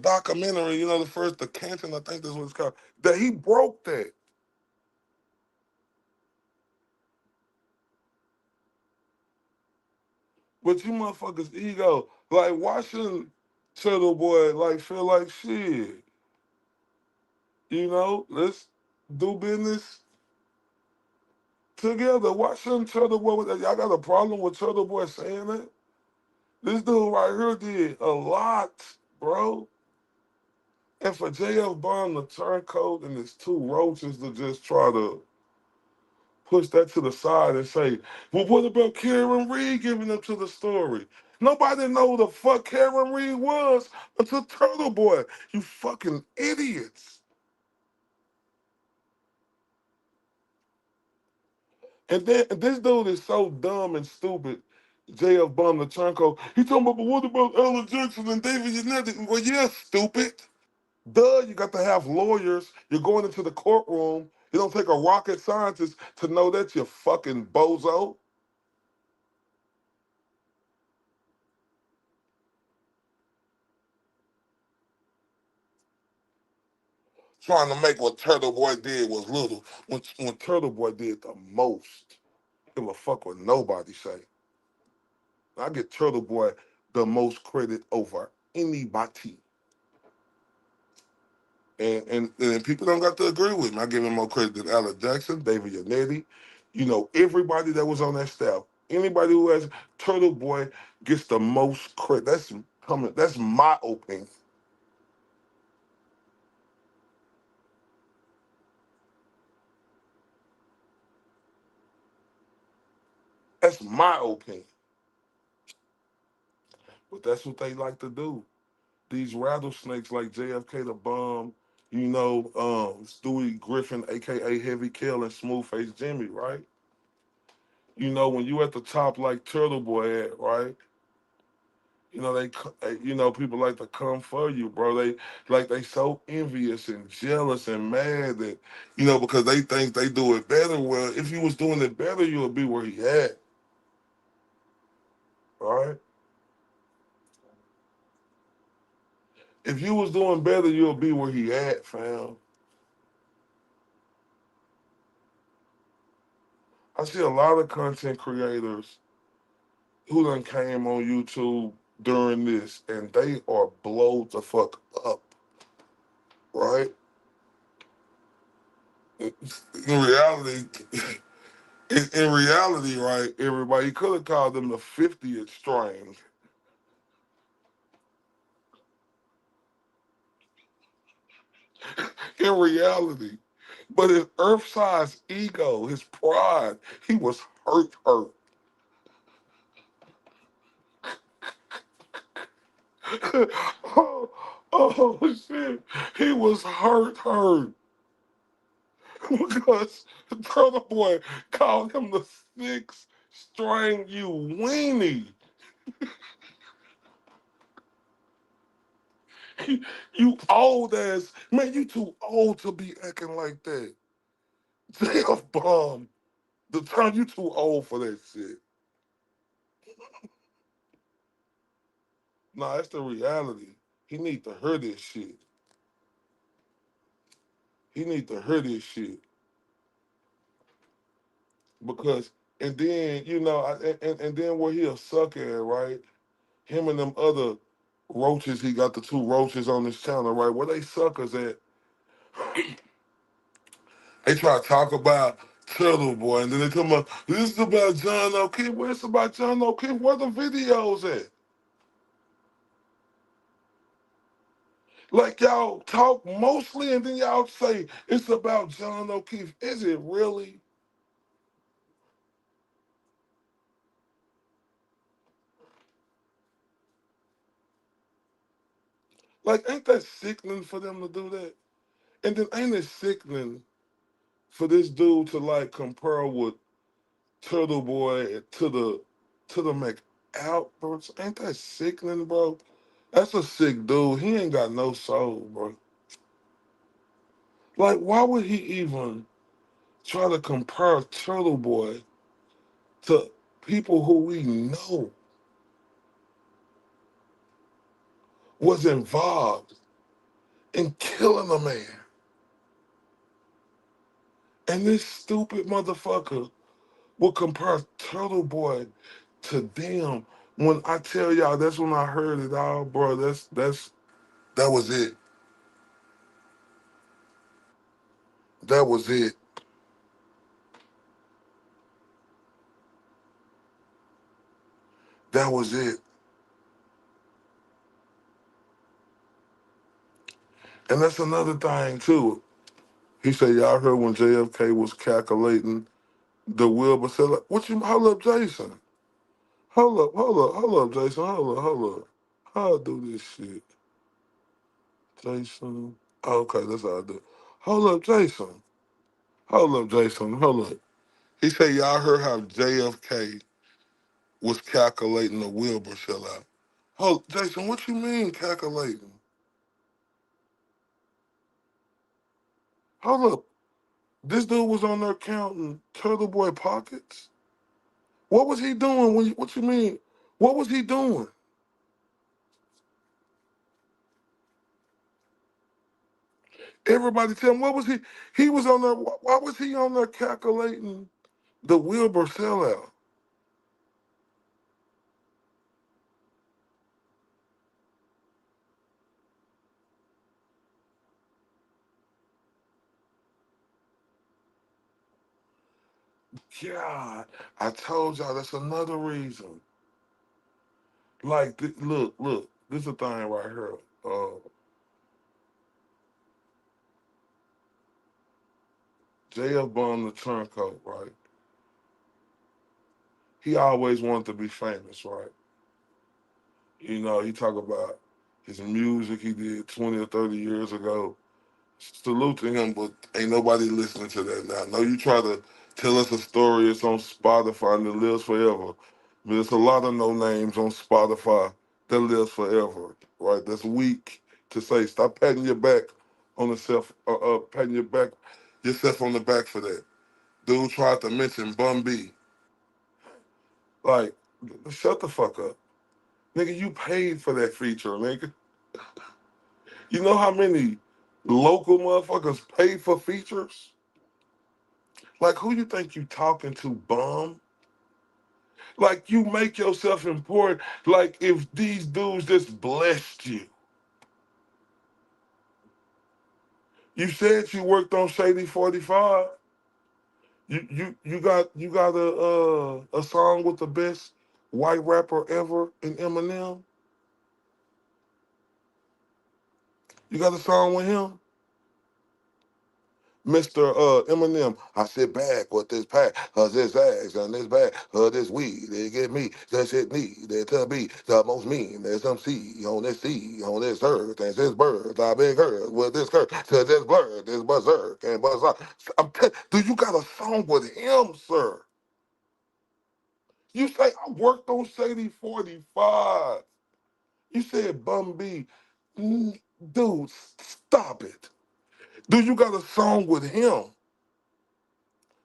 documentary, the Canton, I think that's what it's called. That he broke that. But you motherfuckers ego, like why shouldn't Turtle Boy like feel like shit? Let's do business together. Why shouldn't Turtle Boy y'all got a problem with Turtle Boy saying that? This dude right here did a lot, bro. And for Jfbum to turncoat and his two roaches to just try to push that to the side and say, well, what about Karen Reed giving up to the story? Nobody know who the fuck Karen Reed was until Turtle Boy. You fucking idiots. And then and this dude is so dumb and stupid. Jfbum the turncoat. He talking about, but what about Ella Jackson and David Yannetti? Well, yeah, stupid. Duh, you got to have lawyers. You're going into the courtroom. It don't take a rocket scientist to know that, you fucking bozo. Trying to make what Turtle Boy did was little. When Turtle Boy did the most. Give a fuck what nobody say. I get Turtle Boy the most credit over anybody. And people don't got to agree with me. I give him more credit than Alan Jackson, David Yannetti, everybody that was on that staff. Anybody who has Turtle Boy gets the most credit. That's my opinion. That's my opinion. But that's what they like to do. These rattlesnakes like JFK the Bomb, Stewie Griffin, aka Heavy Kill, and Smooth Face Jimmy, right? When you at the top like Turtle Boy at, right? People like to come for you, bro. They so envious and jealous and mad that, because they think they do it better. Well, if you was doing it better, you would be where he at, right? If you was doing better, you'll be where he at, fam. I see a lot of content creators who done came on YouTube during this, and they are blowed the fuck up, right? In reality, in reality, right? Everybody could have called them the 50th strain. In reality, but his earth-sized ego, his pride, he was hurt. oh, oh shit, he was hurt because Brother Boy called him the six string you weenie. You old ass man, you too old to be acting like that. Jfbum, the time you too old for that shit. Nah, that's the reality. He need to hear this shit. He need to hear this shit because, and then and then where he'll suck at, right? Him and them other roaches, he got the two roaches on his channel, right? Where they suckers at? They try to talk about Turtle Boy, and then they come up, this is about John O'Keefe. Where's about John O'Keefe? Where the videos at? Like y'all talk mostly, and then y'all say it's about John O'Keefe. Is it really? Like, ain't that sickening for them to do that? And then ain't it sickening for this dude to like compare with Turtle Boy to the McAlberts? Ain't that sickening, bro? That's a sick dude. He ain't got no soul, bro. Like, why would he even try to compare Turtle Boy to people who we know was involved in killing a man? And this stupid motherfucker will compare Turtle Boy to them. When I tell y'all, that's when I heard it all, bro. That was it. That was it. That was it. And that's another thing too. He said, y'all heard when JFK was calculating the Wilbur Seller. What you hold up, Jason? Hold up, Jason. Hold up. How I do this shit? Jason. Okay, that's how I do. Hold up, Jason. Hold up. He said, y'all heard how JFK was calculating the Wilbur sellout. Hold, Jason, what you mean calculating? Hold up. This dude was on there counting Turtle Boy pockets? What was he doing? What you mean? What was he doing? Everybody tell him, what was he? He was on there. Why was he on there calculating the Wilbur sellout? God, I told y'all that's another reason. Like, look, this is a thing right here. Jfbum the turncoat, right? He always wanted to be famous, right? You know, he talk about his music he did 20 or 30 years ago. Salute to him, but ain't nobody listening to that now. I know you try to tell us a story, it's on Spotify and it lives forever. But there's a lot of no names on Spotify that lives forever, right? That's weak to say. Stop patting your back on patting yourself on the back for that. Dude tried to mention Bun B. Like, shut the fuck up. Nigga, you paid for that feature, nigga. You know how many local motherfuckers pay for features? Like, who you think you talking to, bum? Like, you make yourself important. Like, if these dudes just blessed you. You said you worked on Shady 45. You got a song with the best white rapper ever in Eminem. You got a song with him, Mr. Eminem. I sit back with this pack, this ass and this bag, this weed. They get me, that shit need. They tell me the most mean. There's some sea on this sea, on this earth, and this bird. I been heard with this curse to this blur, this berserk and berserk. Do you got a song with him, sir? You say I worked on Shady 45. You said Bum B. Dude, stop it. Do you got a song with him?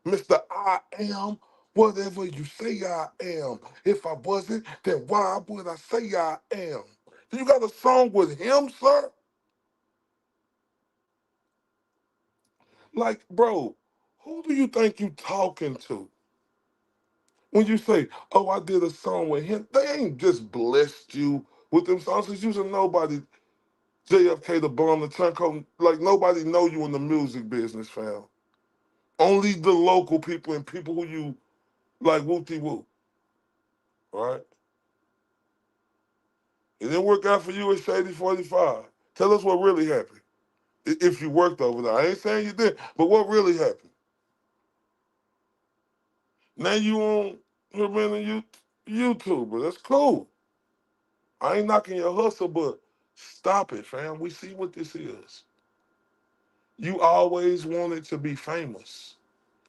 Mr. I am whatever you say I am. If I wasn't, then why would I say I am? Do you got a song with him, sir? Like, bro, who do you think you talking to? When you say, oh, I did a song with him, they ain't just blessed you with them songs. Cause you should nobody JFK the bomb, the turncoat, like nobody know you in the music business, fam. Only the local people and people who you like whoopty whoop, right? It didn't work out for you at Shady 45. Tell us what really happened. If you worked over there. I ain't saying you did, but what really happened? Now you on here being a YouTuber. That's cool. I ain't knocking your hustle, but stop it, fam. We see what this is. You always wanted to be famous.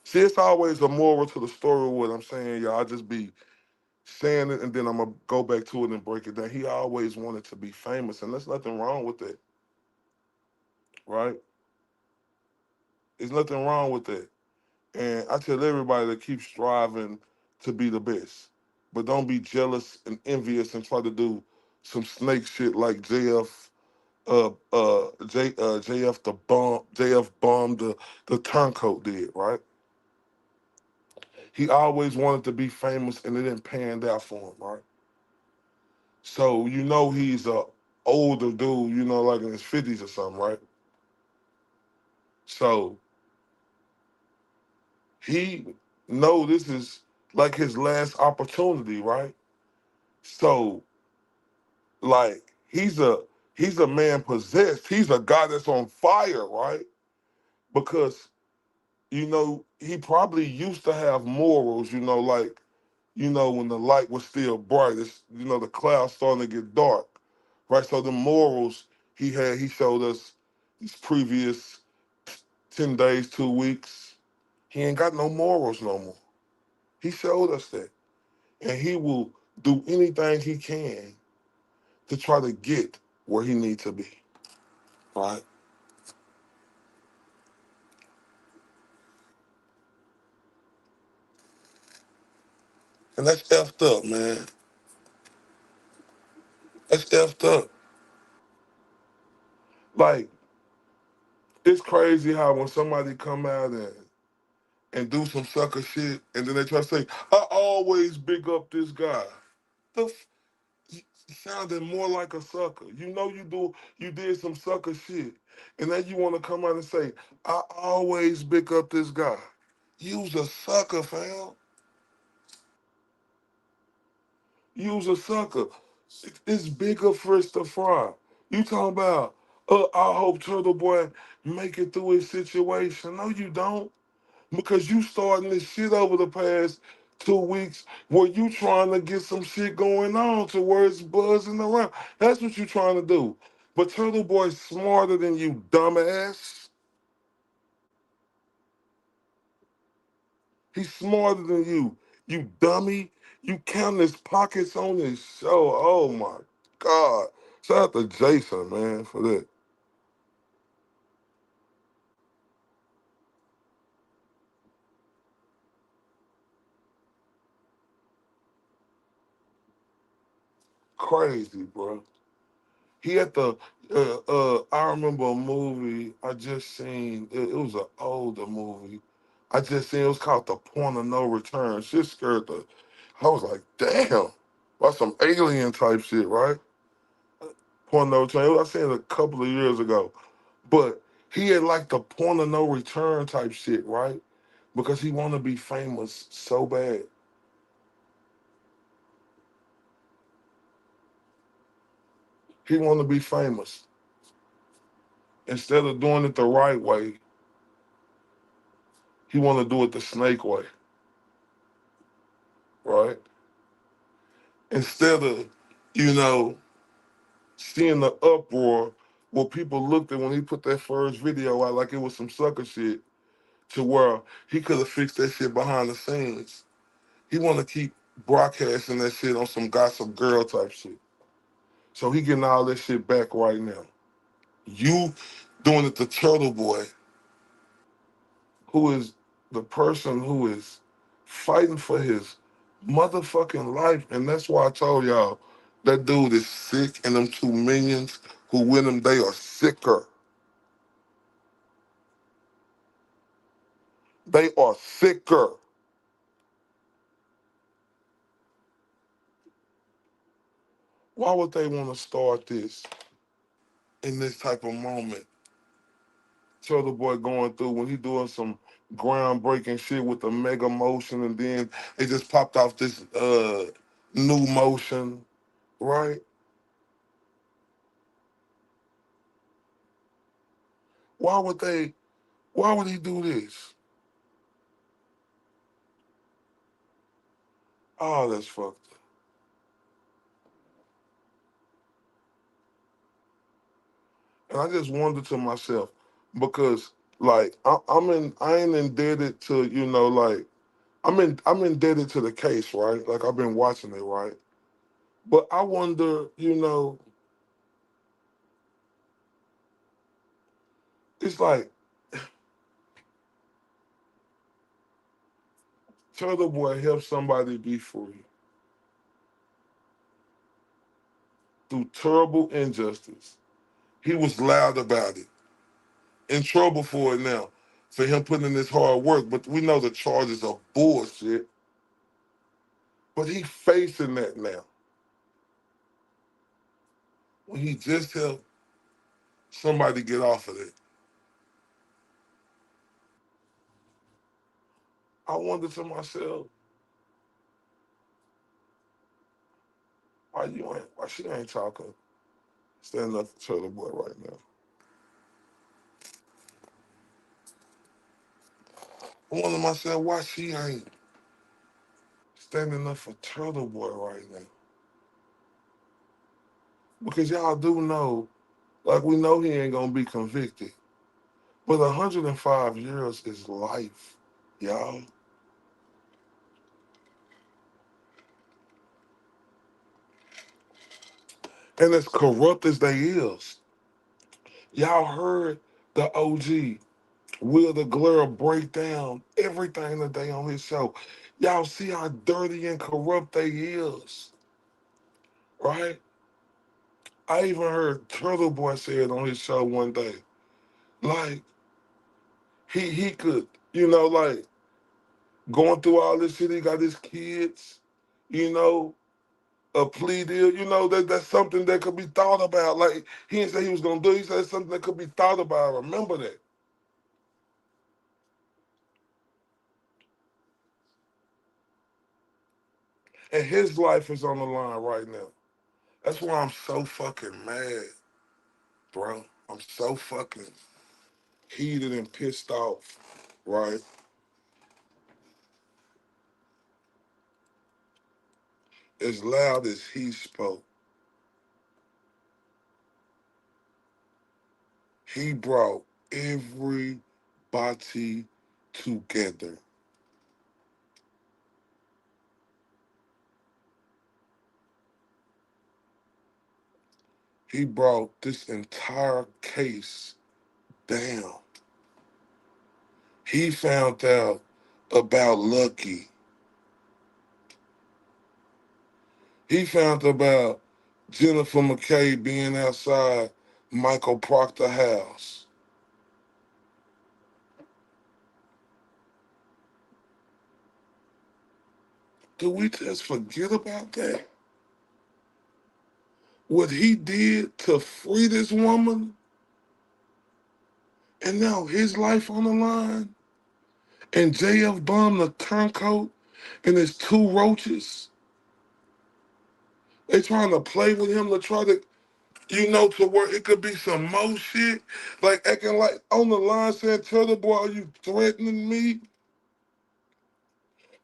See, it's always a moral to the story of what I'm saying, y'all. I just be saying it and then I'm gonna go back to it and break it down. He always wanted to be famous, and there's nothing wrong with it, right? There's nothing wrong with that. And I tell everybody to keep striving to be the best. But don't be jealous and envious and try to do some snake shit like JF the bomb JF bomb the turncoat did, right? He always wanted to be famous and it didn't pan out for him, right? So you know he's a older dude, you know, like in his 50s or something, right? So he know this is like his last opportunity, right? So like he's a man possessed. He's a guy that's on fire, right? Because you know he probably used to have morals, you know, like you know when the light was still bright. It's you know the clouds starting to get dark, right? So the morals he had, he showed us these previous 10 days, 2 weeks. He ain't got no morals no more. He showed us that, and he will do anything he can to try to get where he needs to be, right? And that's effed up, man. That's effed up. Like, it's crazy how when somebody come out and do some sucker shit, and then they try to say, I always big up this guy. The you sounded more like a sucker. You know you did some sucker shit. And then you want to come out and say, I always big up this guy. You's a sucker, fam. You's a sucker. It's bigger fish to fry. You talking about, I hope Turtle Boy make it through his situation. No, you don't. Because you starting this shit over the past 2 weeks where you trying to get some shit going on to where it's buzzing around. That's what you trying to do. But Turtle Boy's smarter than you, dumbass. He's smarter than you dummy. You counting his pockets on his show. Oh my God. Shout out to Jason, man, for that. Crazy, bro. He had the I remember a movie I just seen. It was an older movie. I just seen it was called the point of no return. Shit scared the. I was like, damn, that's some alien type shit, right? Point of no return. I seen it a couple of years ago, but he had like the point of no return type shit, right? Because he want to be famous so bad. He want to be famous. Instead of doing it the right way, he want to do it the snake way, right? Instead of, you know, seeing the uproar, what people looked at when he put that first video out like it was some sucker shit, to where he could have fixed that shit behind the scenes. He want to keep broadcasting that shit on some gossip girl type shit. So he getting all that shit back right now. You doing it to Turtle Boy, who is the person who is fighting for his motherfucking life. And that's why I told y'all that dude is sick, and them 2 millions who win him, they are sicker. They are sicker. Why would they want to start this in this type of moment? Turtle Boy going through when he doing some groundbreaking shit with the mega motion, and then it just popped off this new motion, right? Why would they? Why would he do this? Oh, that's fucked up. And I just wonder to myself, because like I ain't indebted to, like I'm indebted to the case, right? Like I've been watching it, right? But I wonder, it's like Turtle Boy helped somebody be free through terrible injustice. He was loud about it, in trouble for it now, for him putting in this hard work. But we know the charges are bullshit. But he facing that now. When he just helped somebody get off of it. I wonder to myself, why she ain't talking, standing up for Turtle Boy right now. I wonder myself why she ain't standing up for Turtle Boy right now. Because y'all do know, like we know he ain't gonna be convicted. But 105 years is life, y'all. And as corrupt as they is, y'all heard the OG Will the Glare break down everything today on his show. Y'all see how dirty and corrupt they is, right? I even heard Turtle Boy say it on his show one day. Like, he could, like going through all this shit, he got his kids, you know, a plea deal, that's something that could be thought about. Like, he didn't say he was gonna do it, he said something that could be thought about. Remember that. And his life is on the line right now. That's why I'm so fucking mad, bro. I'm so fucking heated and pissed off, right? As loud as he spoke, he brought everybody together. He brought this entire case down. He found out about Lucky. He found about Jennifer McKay being outside Michael Proctor's house. Do we just forget about that? What he did to free this woman, and now his life on the line, and Jfbum the turncoat, and his two roaches. They trying to play with him to try to, to where it could be some more shit, like acting like on the line saying, "Turtle boy, are you threatening me?"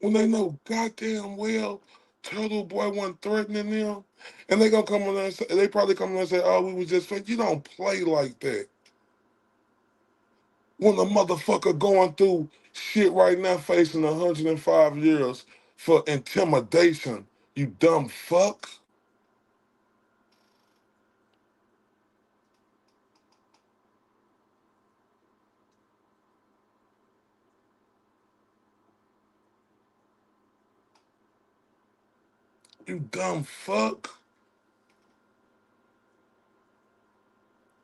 When they know goddamn well Turtle boy wasn't threatening them, and they gonna come on there and say, they probably come on there and say, "Oh, we was just fake." You don't play like that. When a motherfucker going through shit right now, facing 105 years for intimidation, you dumb fuck. You dumb fuck.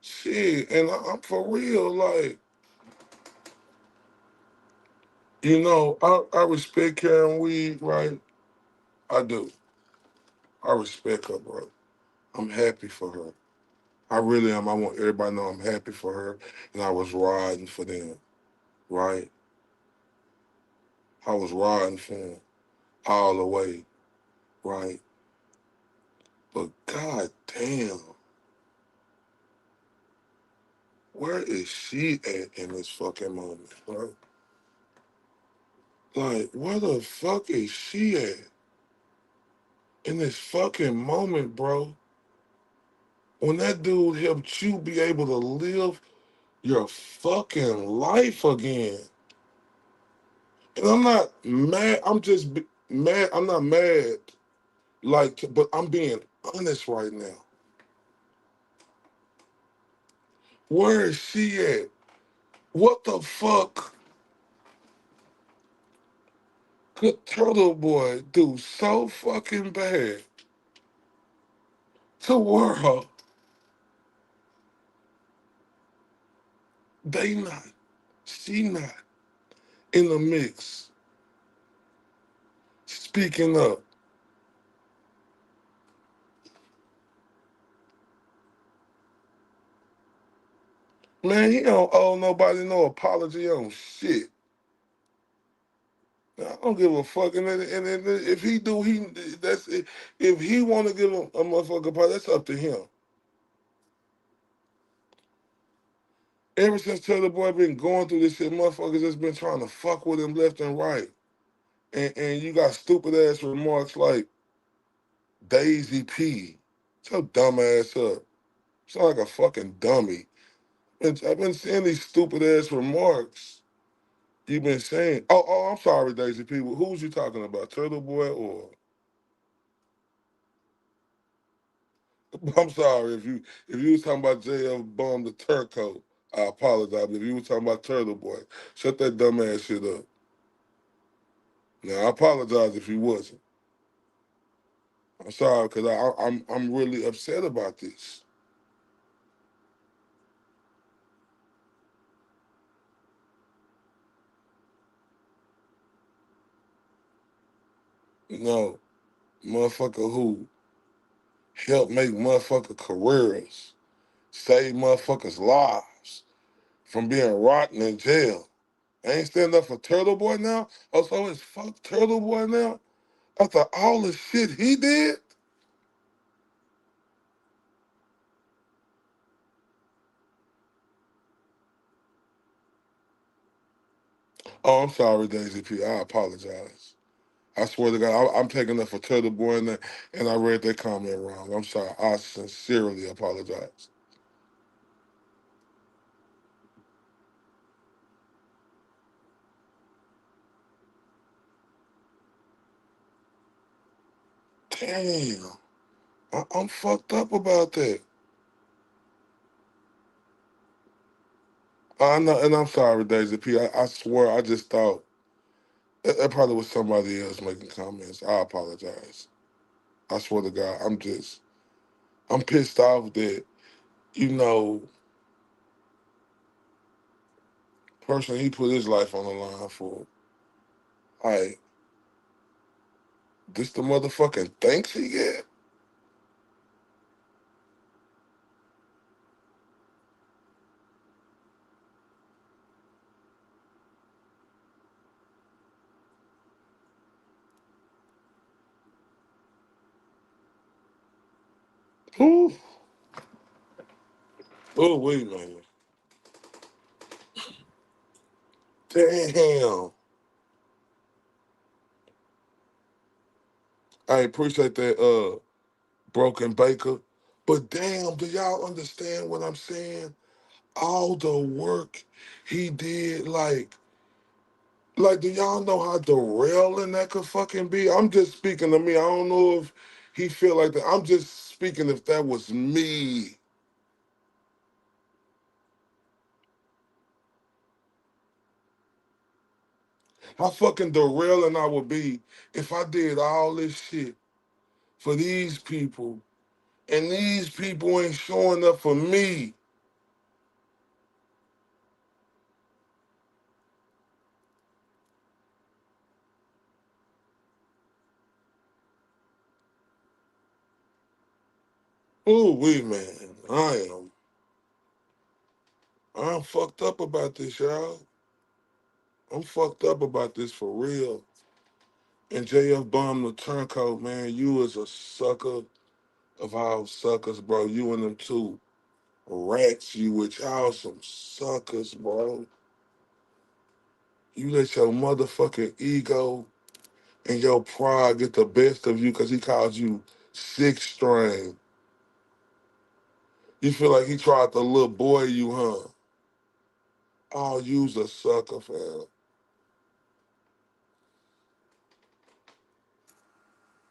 Shit, and I'm for real, like, I respect Karen Weed, right? I do. I respect her, bro. I'm happy for her. I really am. I want everybody to know I'm happy for her, and I was riding for them, right? I was riding for them all the way, right? But god damn, where is she at in this fucking moment, bro? Like, where the fuck is she at in this fucking moment, bro? When that dude helped you be able to live your fucking life again. And I'm not mad. I'm just mad. I'm not mad. Like, but I'm being honest right now. Where is she at? What the fuck could Turtle Boy do so fucking bad to world? They not. She not in the mix. Speaking up. Man, he don't owe nobody no apology on shit. I don't give a fuck. And if he do, that's it. If he want to give a motherfucker apology, that's up to him. Ever since Taylor Boy been going through this shit, motherfuckers just been trying to fuck with him left and right. And you got stupid ass remarks like Daisy P. Shut your dumb ass up. Sound like a fucking dummy. And I've been seeing these stupid ass remarks you've been saying. Oh, I'm sorry, Daisy P. Who was you talking about? Turtle Boy or I'm sorry if you was talking about Jfbum the Turco, I apologize. But if you was talking about Turtle Boy, shut that dumb ass shit up. Now I apologize if you wasn't. I'm sorry because I'm really upset about this. No, motherfucker who helped make motherfucker careers, save motherfuckers' lives from being rotten in jail. Ain't standing up for Turtle Boy now? Oh, so it's fuck Turtle Boy now? After all the shit he did? Oh, I'm sorry, Daisy P. I apologize. I swear to God, I'm taking up for Turtle Boy and I read that comment wrong. I'm sorry. I sincerely apologize. Damn. I'm fucked up about that. I know, and I'm sorry, Daisy P. I swear, I just thought that probably was somebody else making comments. I apologize. I swear to God, I'm pissed off that, you know, person he put his life on the line for. Like, This the motherfucking thanks he get? Ooh. Oh, wait, man. Damn. I appreciate that, Broken Baker. But damn, do y'all understand what I'm saying? All the work he did, like, do y'all know how derailing that could fucking be? I'm just speaking to me. I don't know if he feel like that. I'm just speaking if that was me. How fucking derailing I would be if I did all this shit for these people and these people ain't showing up for me. Ooh, wee, man. I'm fucked up about this, y'all. I'm fucked up about this for real. And Jfbum the turncoat, man, you is a sucker of all suckers, bro. You and them two rats, you with y'all some suckers, bro. You let your motherfucking ego and your pride get the best of you because he called you six string. You feel like he tried to little boy you, huh? Oh, you's a sucker, fam.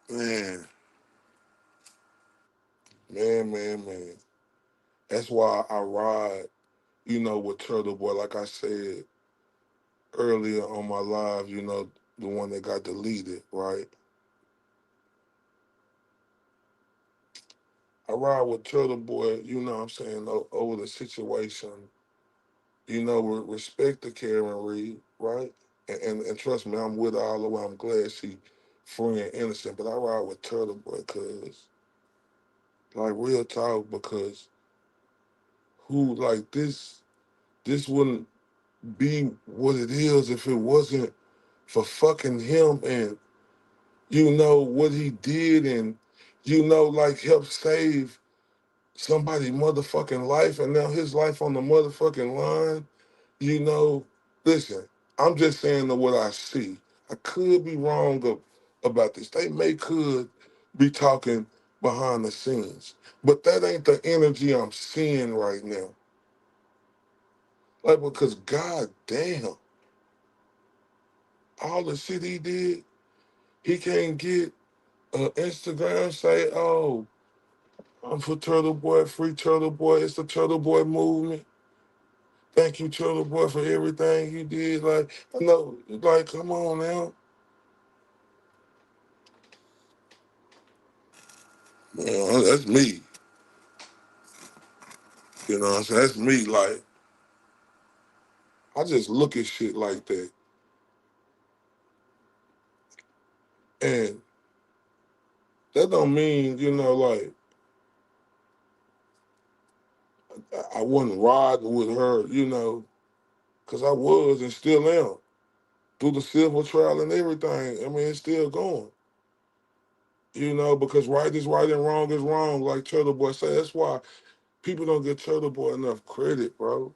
Man, man. That's why I ride, with Turtle Boy, like I said earlier on my live, the one that got deleted, right? I ride with Turtle Boy, you know what I'm saying, over the situation, respect to Karen Reed, right? And trust me, I'm with her all the way. I'm glad she free and innocent, but I ride with Turtle Boy because, like, real talk, because this wouldn't be what it is if it wasn't for fucking him and, what he did and, like, help save somebody motherfucking life and now his life on the motherfucking line, you know, listen, I'm just saying what I see. I could be wrong about this. They could be talking behind the scenes, but that ain't the energy I'm seeing right now. Like, because god damn, all the shit he did, he can't get Instagram say, oh, I'm for Turtle Boy, free Turtle Boy. It's the Turtle Boy movement. Thank you, Turtle Boy, for everything you did. Like, I know, like, come on now. That's me. You know what I'm saying? That's me. Like, I just look at shit like that. And that don't mean, like, I wasn't riding with her, because I was and still am. Through the civil trial and everything. I mean, it's still going. Because right is right and wrong is wrong, like Turtle Boy said. That's why people don't give Turtle Boy enough credit, bro.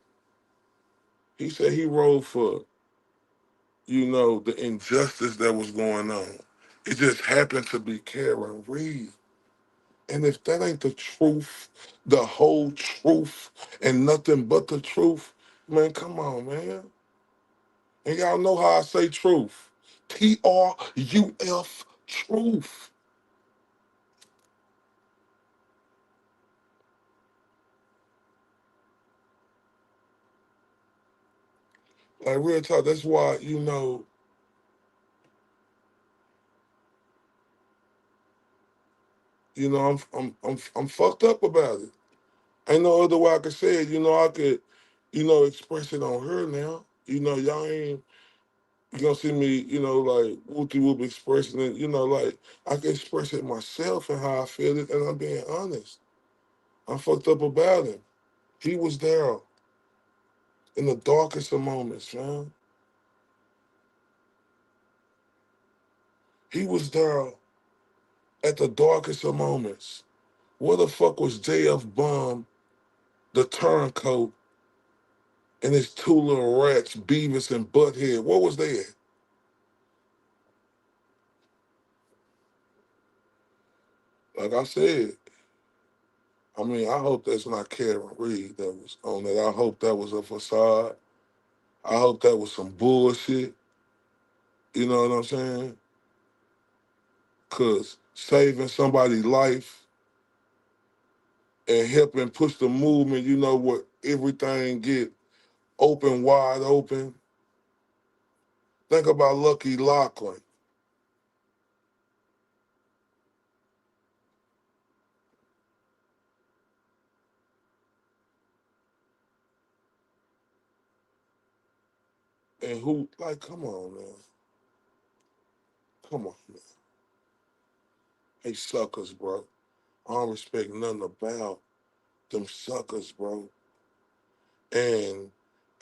He said he rode for, the injustice that was going on. It just happened to be Karen Reed. And if that ain't the truth, the whole truth, and nothing but the truth, man, come on, man. And y'all know how I say truth. TRUF, truth. Like real talk, that's why, I'm fucked up about it. Ain't no other way I could say it. I could, express it on her now. Y'all ain't. You gonna see me, like whoopty whoop expressing it, like I can express it myself and how I feel it, and I'm being honest. I'm fucked up about him. He was there in the darkest of moments, man. He was there at the darkest of moments. Where the fuck was Jfbum, the turncoat, and his two little rats, Beavis and Butthead? What was they at? Like I said, I mean, I hope that's not Karen Reed that was on it. I hope that was a facade. I hope that was some bullshit. You know what I'm saying? Cause saving somebody's life and helping push the movement, what everything get open, wide open. Think about Lucky Lachlan and who, like, come on, man. Come on, man. Hey, suckers, bro. I don't respect nothing about them suckers, bro. And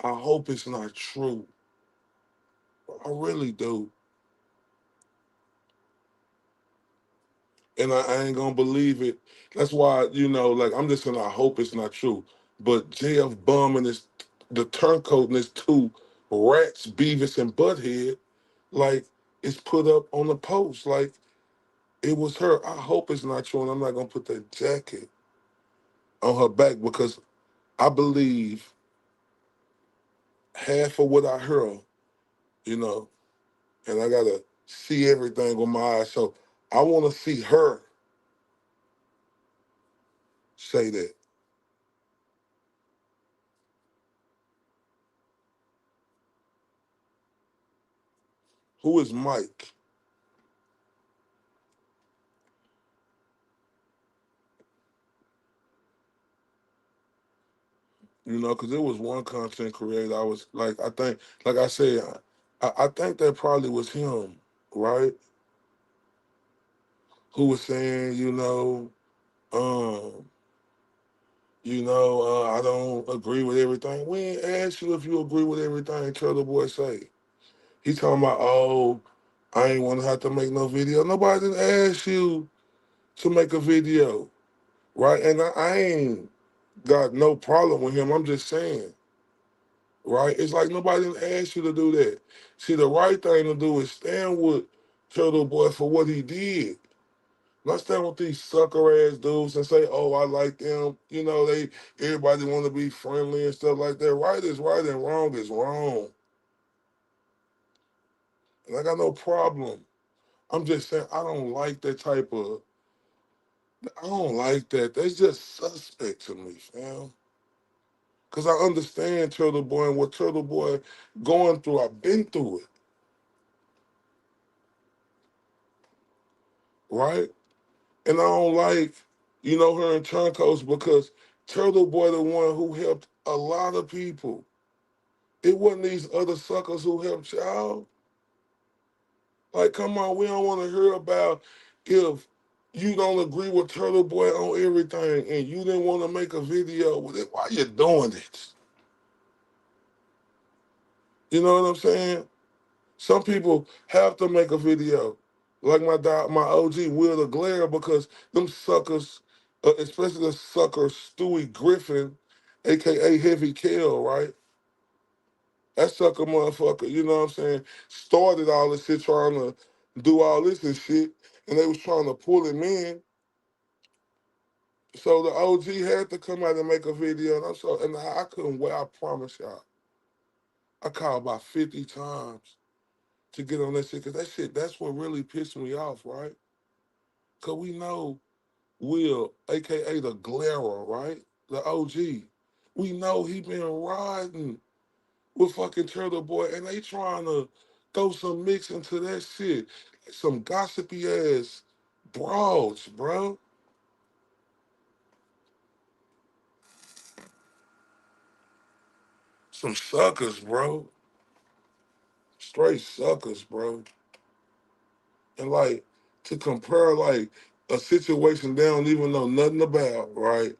I hope it's not true. I really do. And I ain't gonna believe it. That's why, like I'm just saying I hope it's not true. But JF Bum and the turncoat and his two rats, Beavis and Butthead, like it's put up on the post. Like it was her. I hope it's not true, and I'm not gonna put that jacket on her back because I believe half of what I heard, you know, and I gotta see everything with my eyes. So I wanna see her say that. Who is Mike? Because it was one content creator. I was like, I think, like I said, I think that probably was him, right? Who was saying, um, I don't agree with everything. We ain't asked you if you agree with everything Turtle Boy say. He talking about, oh, I ain't want to have to make no video. Nobody didn't ask you to make a video, right? And I ain't got no problem with him. I'm just saying, right? It's like nobody didn't ask you to do that. See, the right thing to do is stand with Turtle Boy for what he did. Not stand with these sucker ass dudes and say, "Oh, I like them." Everybody want to be friendly and stuff like that. Right is right and wrong is wrong, and I got no problem. I'm just saying I don't like that type of. I don't like that. That's just suspect to me, fam. Cause I understand Turtle Boy and what Turtle Boy going through. I've been through it, right? And I don't like, her in turncoats because Turtle Boy the one who helped a lot of people. It wasn't these other suckers who helped y'all. Like, come on, we don't want to hear about if you don't agree with Turtle Boy on everything and you didn't want to make a video with it. Why you doing it? You know what I'm saying? Some people have to make a video, like my OG Will the Glare, because them suckers, especially the sucker Stewie Griffin, aka Heavy Kill, right? That sucker motherfucker, you know what I'm saying, started all this shit trying to do all this and shit, and they was trying to pull him in. So the OG had to come out and make a video, and I couldn't wait. I promise y'all, I called about 50 times to get on that shit, because that's what really pissed me off, right? Because we know Will, aka the Glare, right? The OG. We know he been riding with fucking Turtle Boy, and they trying to throw some mix into that shit. Some gossipy ass broads, bro. Some suckers, bro. straight suckers, bro. And like to compare like a situation they don't even know nothing about, right?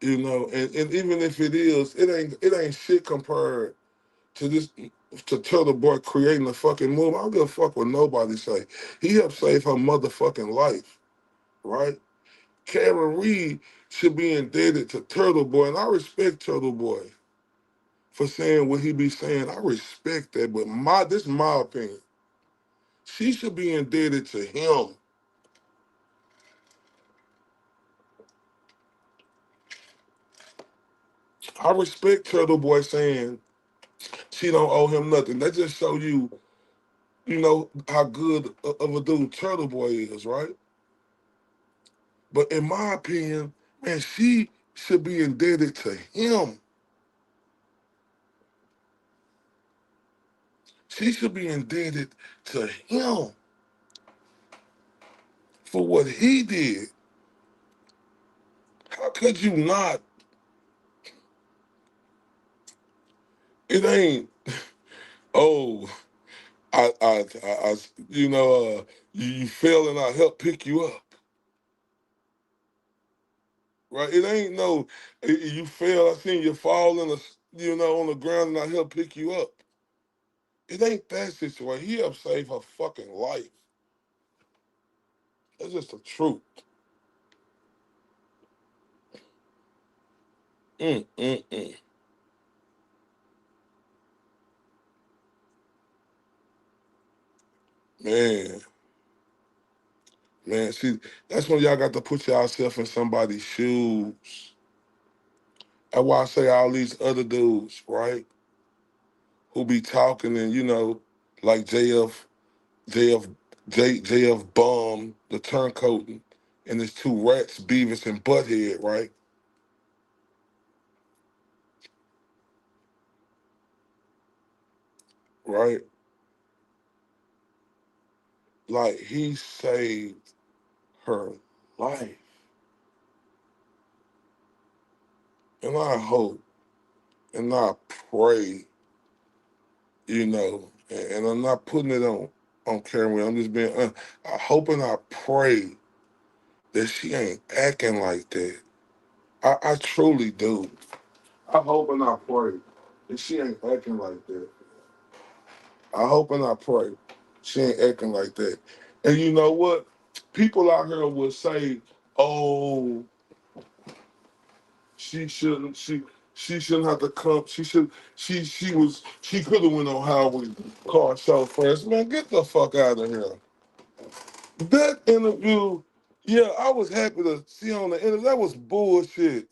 You know, and even if it ain't shit compared to this to Turtle Boy creating a fucking movie. I don't give a fuck what nobody say. He helped save her motherfucking life, right? Karen Reed should be indebted to Turtle Boy, and I respect Turtle Boy for saying what he be saying. I respect that, but this is my opinion. She should be indebted to him. I respect Turtle Boy saying she don't owe him nothing. That just show you, you know, how good of a dude Turtle Boy is, right? But in my opinion, man, she should be indebted to him. She should be indebted to him for what he did. How could you not? It ain't. Oh, I you know, you fell and I helped pick you up, right? It ain't no, you fell. I seen you fall you know, on the ground and I helped pick you up. It ain't that situation. He helped save her fucking life. That's just the truth. Mm, mm, mm. Man, man, see, that's when y'all got to put yourself in somebody's shoes. That's why I say all these other dudes, right, who be talking and, you know, like JF, Jfbum, the turncoat, and his two rats, Beavis and Butthead, right? Right? Like, he saved her life. And I hope and I pray, you know, and I'm not putting it on camera. I'm just being, I hope and I pray that she ain't acting like that. I truly do. I hope and I pray that she ain't acting like that. I hope and I pray she ain't acting like that. And you know what? People out here would say, "Oh, she shouldn't. She shouldn't have to come. She should. She could have went on Howard car show first. Man, get the fuck out of here. That interview, yeah, I was happy to see on the interview. That was bullshit.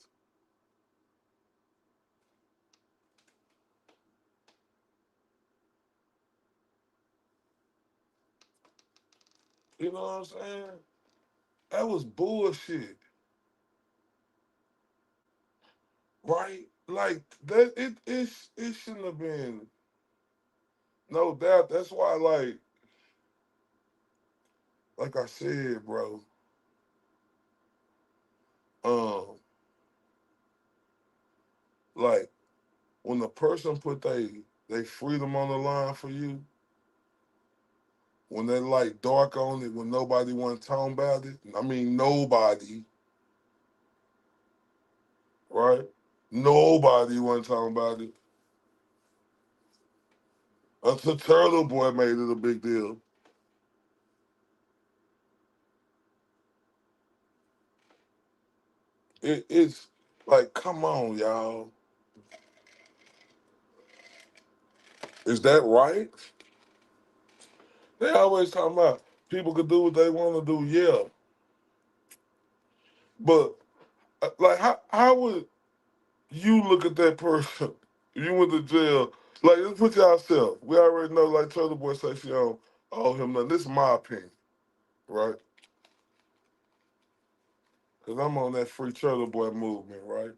You know what I'm saying? That was bullshit, right? Like that. It shouldn't have been. No doubt. That's why, like I said, bro. Um, like when the person put they freedom on the line for you, when they like dark on it, when nobody want to talk about it. I mean, nobody, right? Nobody want to talk about it. Until Turtle Boy made it a big deal. It's like, come on, y'all. Is that right? They always talking about people could do what they want to do, yeah. But like, how would you look at that person? You went to jail. Like, just put yourself. We already know, like Turtle Boy say she don't owe him nothing. This is my opinion, right? Because I'm on that free Turtle Boy movement, right?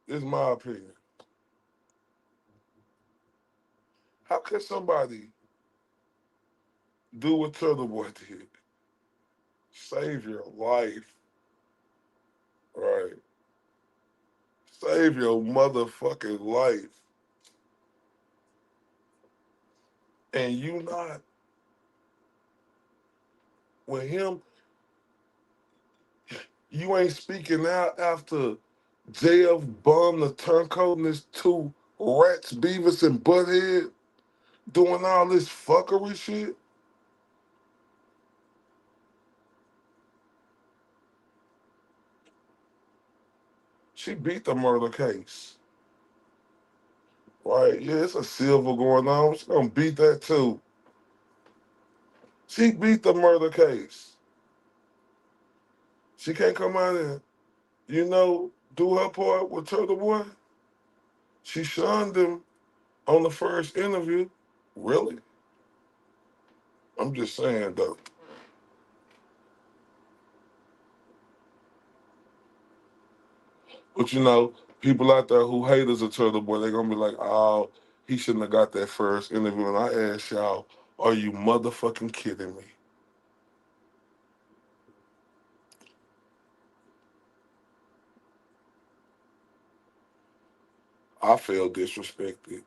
This is my opinion. How can somebody do what Turtle Boy did? Save your life, right? save your motherfucking life. And you not with him, you ain't speaking out after Jfbum, the turncoat, and his two rats, Beavis and Butthead, doing all this fuckery shit. She beat the murder case. Right? Yeah, it's a silver going on. She gonna beat that too. She beat the murder case. She can't come out and, do her part with Turtle Boy. She shunned him on the first interview. Really? I'm just saying though. But people out there who haters of Turtle Boy, they're gonna be like, oh, he shouldn't have got that first interview. And I ask y'all, are you motherfucking kidding me? I feel disrespected.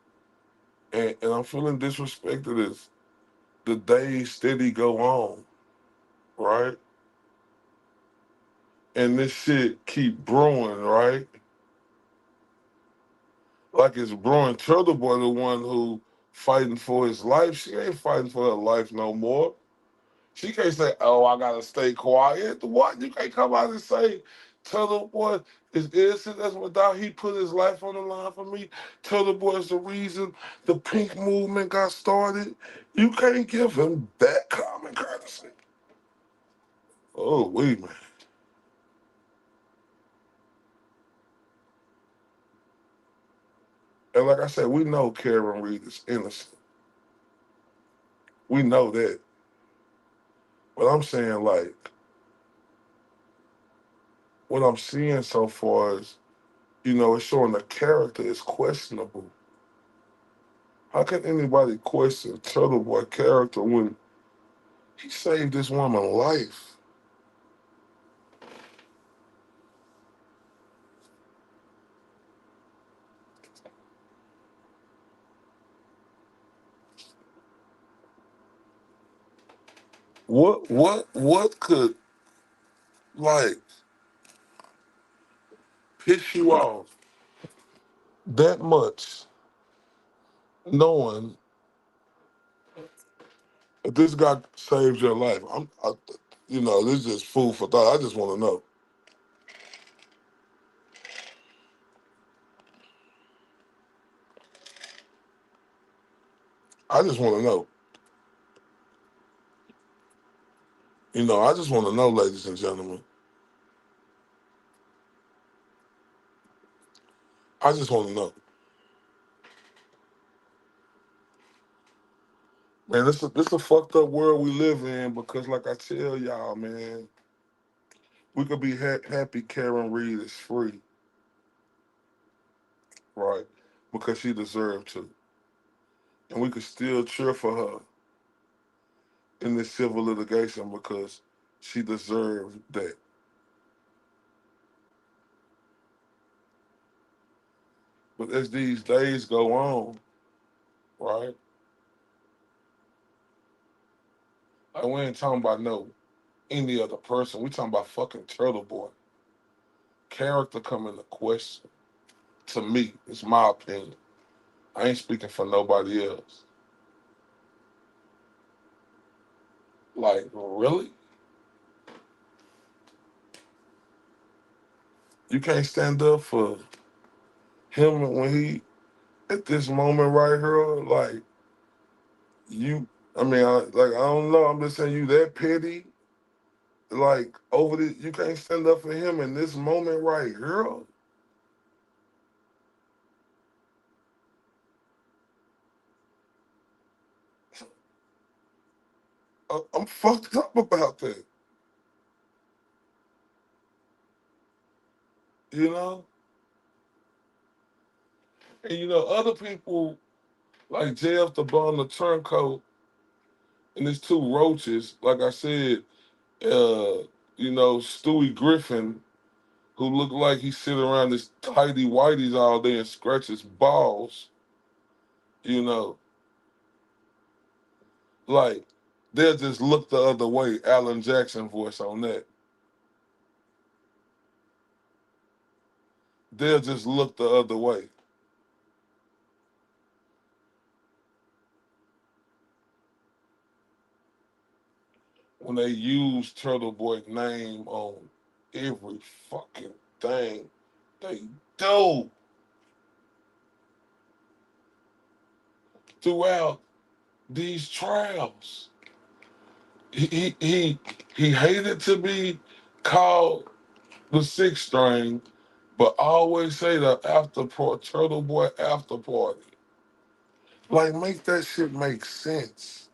And I'm feeling disrespected as the days steady go on, right? And this shit keep brewing, right? Like it's brewing. Turtle Boy, the one who fighting for his life, she ain't fighting for her life no more. She can't say, "Oh, I gotta stay quiet." What? You can't come out and say, "Turtle Boy is innocent." That's without he put his life on the line for me. Turtle Boy is the reason the pink movement got started. You can't give him that common courtesy. Oh, wait, man. And like I said, we know Karen Reed is innocent. We know that. But I'm saying, like, what I'm seeing so far is, it's showing the character is questionable. How can anybody question Turtle Boy character when he saved this woman's life? What could like piss you off that much, knowing that this guy saved your life? This is just food for thought. I just want to know. I just want to know. I just want to know, ladies and gentlemen. I just want to know. Man, this a fucked up world we live in because, like I tell y'all, man, we could be happy Karen Reed is free, right? Because she deserved to. And we could still cheer for her in this civil litigation because she deserved that. But as these days go on, right? Like we ain't talking about any other person. We talking about fucking Turtle Boy. Character come into question. To me, it's my opinion. I ain't speaking for nobody else. Like, really? You can't stand up for him when he at this moment right here, like you I don't know, I'm just saying you that petty, like over the you can't stand up for him in this moment right here. I'm fucked up about that. You know? And other people like JF the Bum, the turncoat, and his two roaches, like I said, Stewie Griffin who look like he sit around his tidy whities all day and scratch his balls, you know, like they'll just look the other way. Alan Jackson voice on that. They'll just look the other way. When they use Turtle Boy name on every fucking thing they do throughout these trials. He hated to be called the sixth string, but always say the Turtle Boy after party. Like make that shit make sense.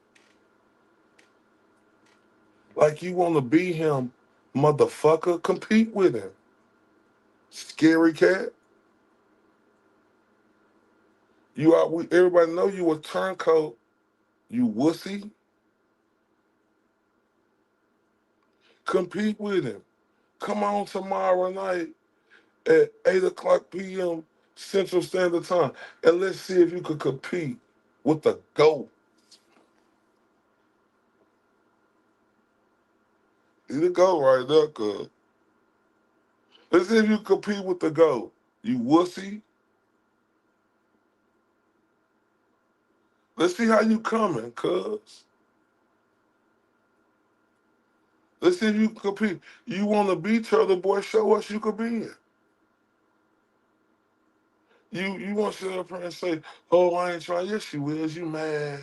Like you wanna be him, motherfucker, compete with him. Scary cat. You out everybody know you a turncoat, you wussy. Compete with him. Come on tomorrow night at 8 o'clock p.m. Central Standard Time, and let's see if you could compete with the GOAT. You the GOAT right there, cuz. Let's see if you compete with the GOAT. You wussy. Let's see how you coming, cuz. Let's see if you can compete. You want to be Turtle Boy? Show us you could be in. You want to sit up here and say, "Oh, I ain't trying." Yes, you is. You mad?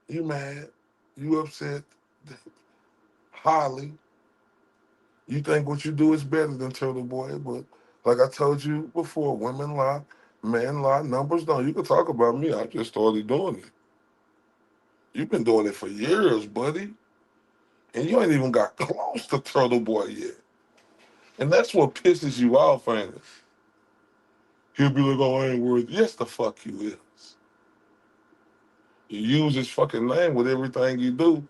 You mad? You upset? Highly. You think what you do is better than Turtle Boy, but like I told you before, women lie, men lie, numbers don't. You can talk about me. I just started doing it. You've been doing it for years, buddy, and you ain't even got close to Turtle Boy yet. And that's what pisses you off, ain't it? He'll be like, "Oh, I ain't worth." Yes, the fuck you is. You use his fucking name with everything you do.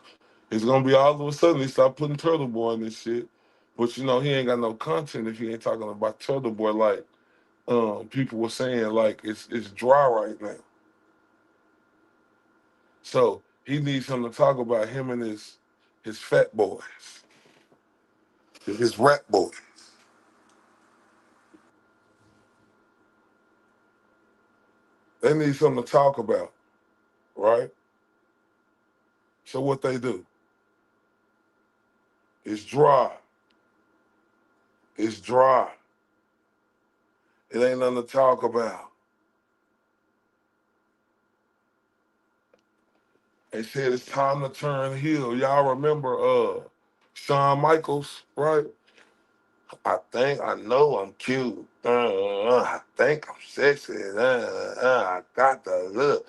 It's gonna be all of a sudden he start putting Turtle Boy in this shit. But you know he ain't got no content if he ain't talking about Turtle Boy like people were saying like it's dry right now. So he needs him to talk about him and his fat boys, his rat boys. They need something to talk about, right? So what they do? It's dry. It's dry. It ain't nothing to talk about. They said it's time to turn heel. Y'all remember Shawn Michaels, right? I know I'm cute. I think I'm sexy. I got the look.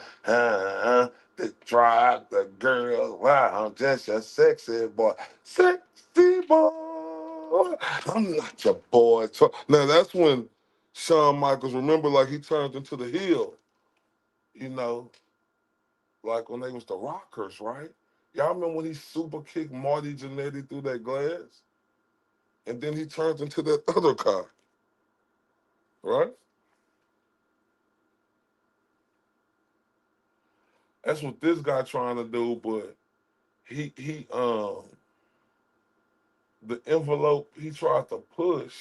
The drive the girl. Wow, I'm just a sexy boy. Sexy boy. I'm not your boy. Now that's when Shawn Michaels, remember, like he turned into the heel, you know, like when they was the Rockers, right? Y'all remember when he super kicked Marty Jannetty through that glass? And then he turned into that other guy, right? That's what this guy trying to do, but he the envelope he tried to push,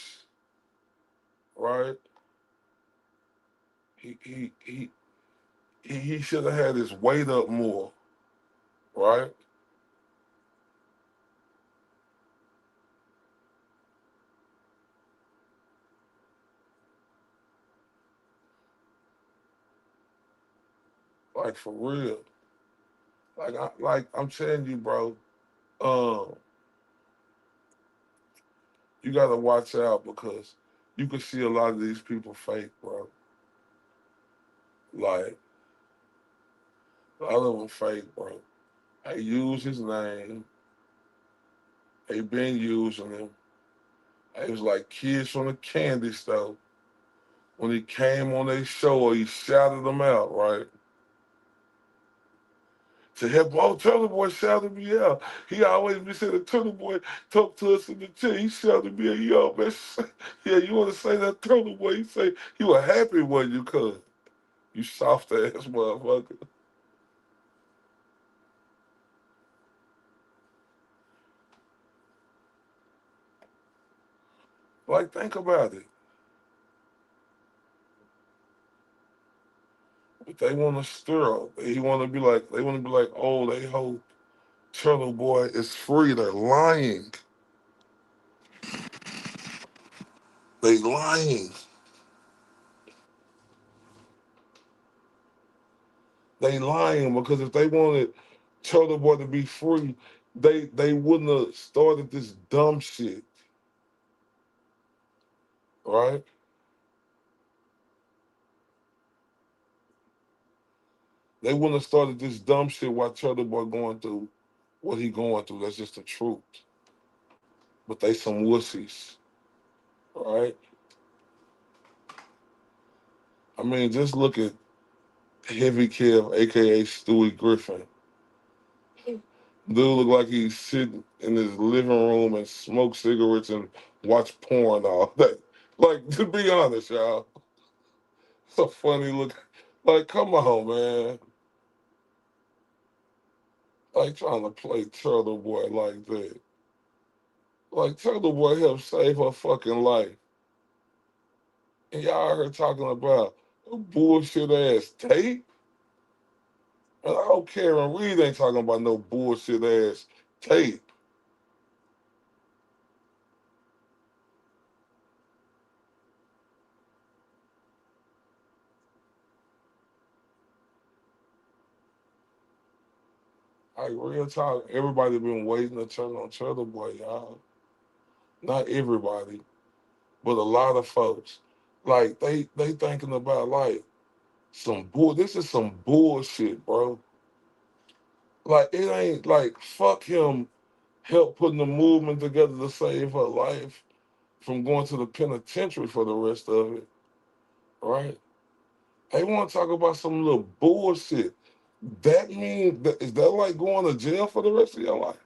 right? He he he he should have had his weight up more, right? Like for real. I'm telling you, bro, um, you gotta watch out because you can see a lot of these people fake, bro. Like a lot of them fake, bro. They use his name. They been using him. It was like kids from the candy store. When he came on their show, he shouted them out, right? to help. Oh, Turtle Boy shouted me out. He always be saying the Turtle Boy talk to us in the chat. He shouted me out, yo, man. Yeah, you want to say that Turtle Boy? He say you were happy when you could. You soft ass motherfucker. Like, think about it. If they want to stir up, they want to be like, oh, they hope Turtle Boy is free. They're lying. They lying. They lying because if they wanted Turtle Boy to be free, they wouldn't have started this dumb shit, right? They wouldn't have started this dumb shit while Turtle Boy going through what he going through. That's just the truth. But they some wussies, right? I mean, just look at Heavy Kev, aka Stewie Griffin. Dude look like he's sitting in his living room and smoke cigarettes and watch porn all day. Like, to be honest, y'all, it's a funny look. Like, come on, man. Like, trying to play Turtle Boy like that. Like, Turtle Boy helped save her fucking life. And y'all heard talking about a bullshit ass tape? And I hope Karen Reed ain't talking about no bullshit ass tape. Like, real talk, everybody been waiting to turn on Turtle Boy, y'all. Not everybody, but a lot of folks. Like, they thinking about, like, this is some bullshit, bro. Like, it ain't, like, fuck him help putting the movement together to save her life from going to the penitentiary for the rest of it, right? They want to talk about some little bullshit. That mean is that like going to jail for the rest of your life?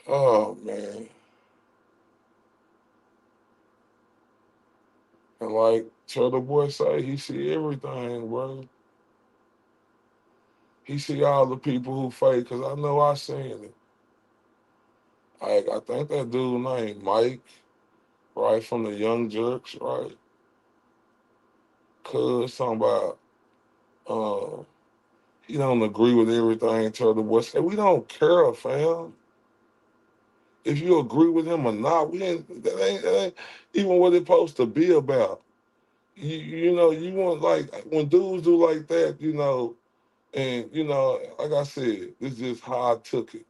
Oh man. And like Turtle Boy say, he see everything, bro. He see all the people who fake, cause I know I seen it. Like I think that dude named Mike, right, from the Young Jerks, right? Cuz talking about he don't agree with everything Turtle Boy said. We don't care, fam. If you agree with him or not, that ain't even what it's supposed to be about. You know, you want like when dudes do like that, you know, and you know, like I said, this is just how I took it,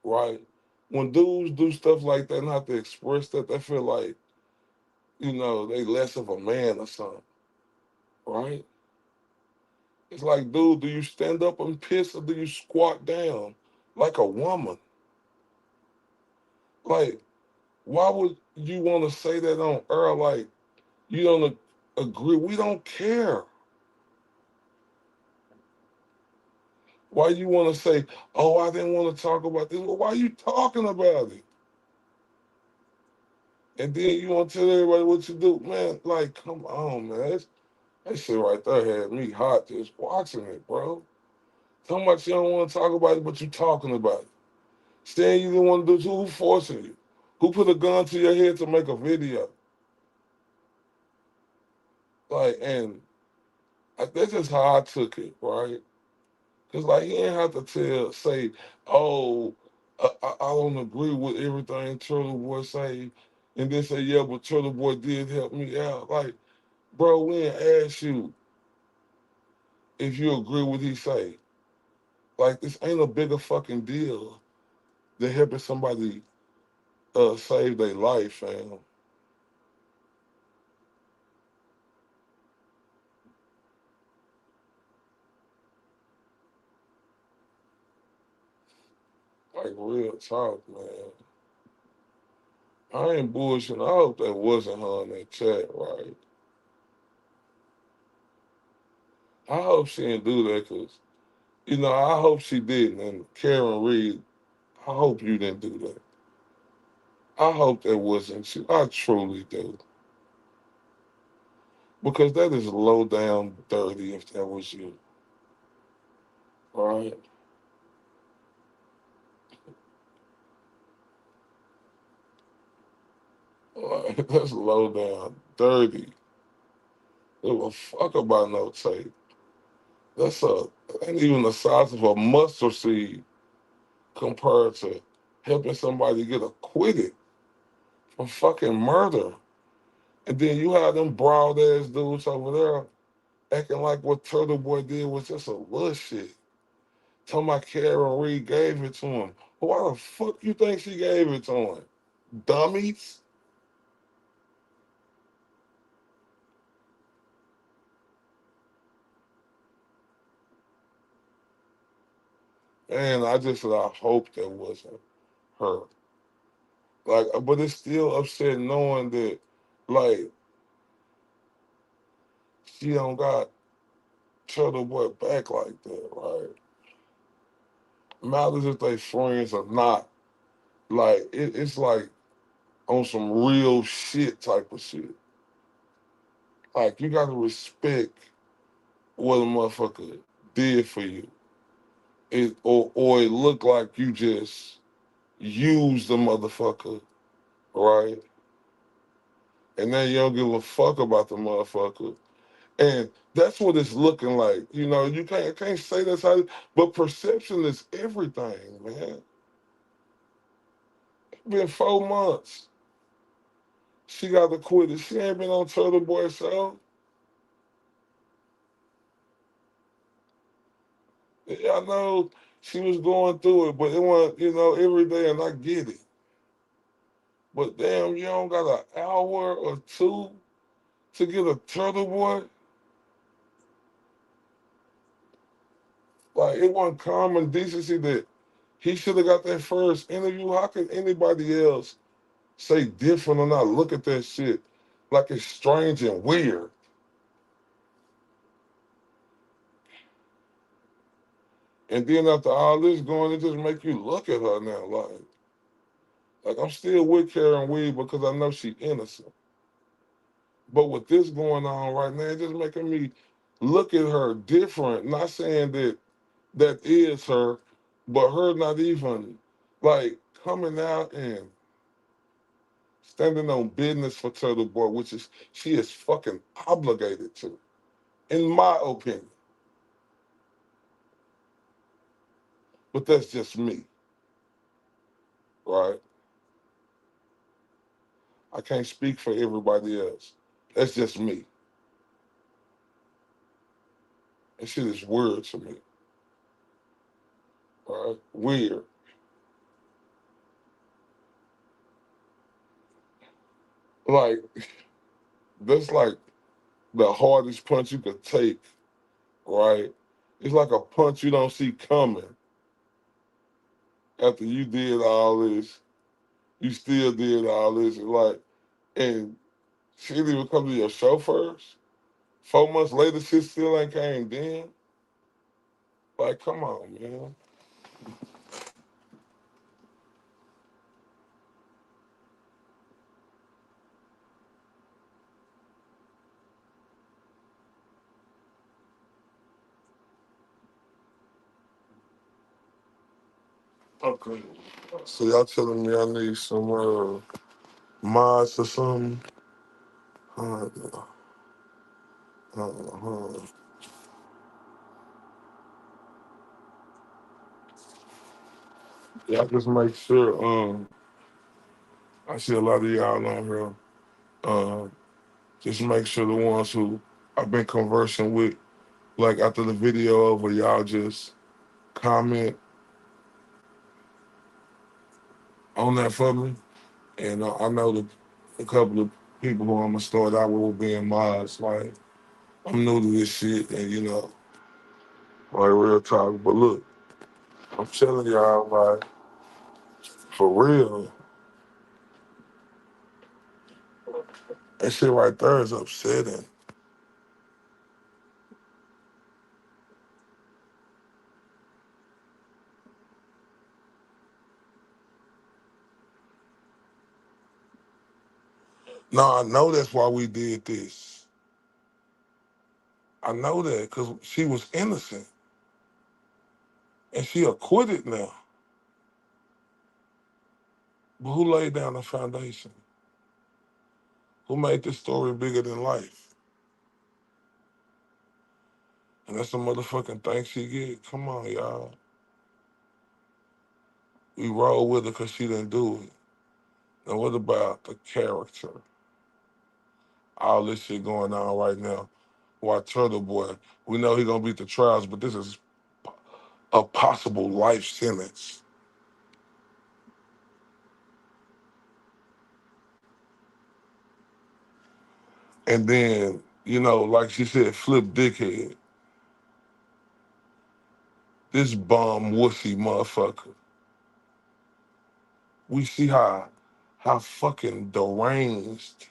right? When dudes do stuff like that and have to express that, they feel like, you know, they less of a man or something, right? It's like, dude, do you stand up and piss or do you squat down like a woman? Like, why would you want to say that on air? Like, you don't agree? We don't care. Why you want to say, oh, I didn't want to talk about this? Well, why are you talking about it? And then you want to tell everybody what you do? Man, like, come on, man. That shit right there had me hot just watching it, bro. So much you don't want to talk about it, but you talking about it. Saying you didn't want to do it, who forcing you? Who put a gun to your head to make a video? Like, and that's just how I took it, right? Cause like he ain't have to say, oh, I don't agree with everything Turtle Boy say, and then say, yeah, but Turtle Boy did help me out. Like, bro, we ain't ask you if you agree with what he say. Like, this ain't a bigger fucking deal than helping somebody save their life, fam. Like real talk, man. I ain't bullshitting. I hope that wasn't her in that chat, right? I hope she didn't do that because, I hope she didn't. And Karen Reed, I hope you didn't do that. I hope that wasn't you. I truly do. Because that is low down dirty if that was you, right? Like, that's low down dirty. Give a fuck about no tape. Ain't even the size of a mustard seed compared to helping somebody get acquitted from fucking murder. And then you have them broad ass dudes over there acting like what Turtle Boy did was just a little shit. Talking about Karen Reed gave it to him. Why the fuck you think she gave it to him? Dummies? And I hope that wasn't her. Like, but it's still upset knowing that, like, she don't got Turtle Boy back like that, right? Matters if they friends or not. Like, it's like on some real shit type of shit. Like, you gotta respect what a motherfucker did for you. Or it looked like you just used the motherfucker, right? And then you don't give a fuck about the motherfucker. And that's what it's looking like. You can't say that's how, but perception is everything, man. It's been 4 months. She got acquitted. She ain't been on Turtle Boy show. Yeah, I know she was going through it, but it wasn't, every day, and I get it. But damn, you don't got an hour or two to get a Turtle Boy? Like, it wasn't common decency that he should have got that first interview. How can anybody else say different or not look at that shit like it's strange and weird? And then after all this going, it just make you look at her now like I'm still with Karen Weed because I know she innocent. But with this going on right now, it's just making me look at her different. Not saying that that is her, but her not even like coming out and standing on business for Turtle Boy, which is she is fucking obligated to, in my opinion. But that's just me, right? I can't speak for everybody else. That's just me. And shit is weird to me, right? Weird. Like, that's like the hardest punch you could take, right? It's like a punch you don't see coming after you did all this. You still did all this. And she didn't even come to your show first. 4 months later, shit still ain't came then. Like, come on, man. Okay. So y'all telling me I need some mods or something? Uh, uh, Y'all just make sure. I see a lot of y'all on here. Uh, just make sure the ones who I've been conversing with, like after the video over, y'all just comment on that for me. And I know a couple of people who I'm gonna start out with will be in mods. Like, I'm new to this shit, and like real talk. But look, I'm telling y'all, like, for real, That shit right there is upsetting. No, I know that's why we did this. I know that because she was innocent and she acquitted now. But who laid down the foundation? Who made this story bigger than life? And that's the motherfucking thing she get. Come on, y'all. We roll with her because she didn't do it. Now what about the character? All this shit going on right now. Why Turtle Boy? We know he gonna beat the trials, but this is a possible life sentence. And then, like she said, flip dickhead. This bum wussy motherfucker. We see how fucking deranged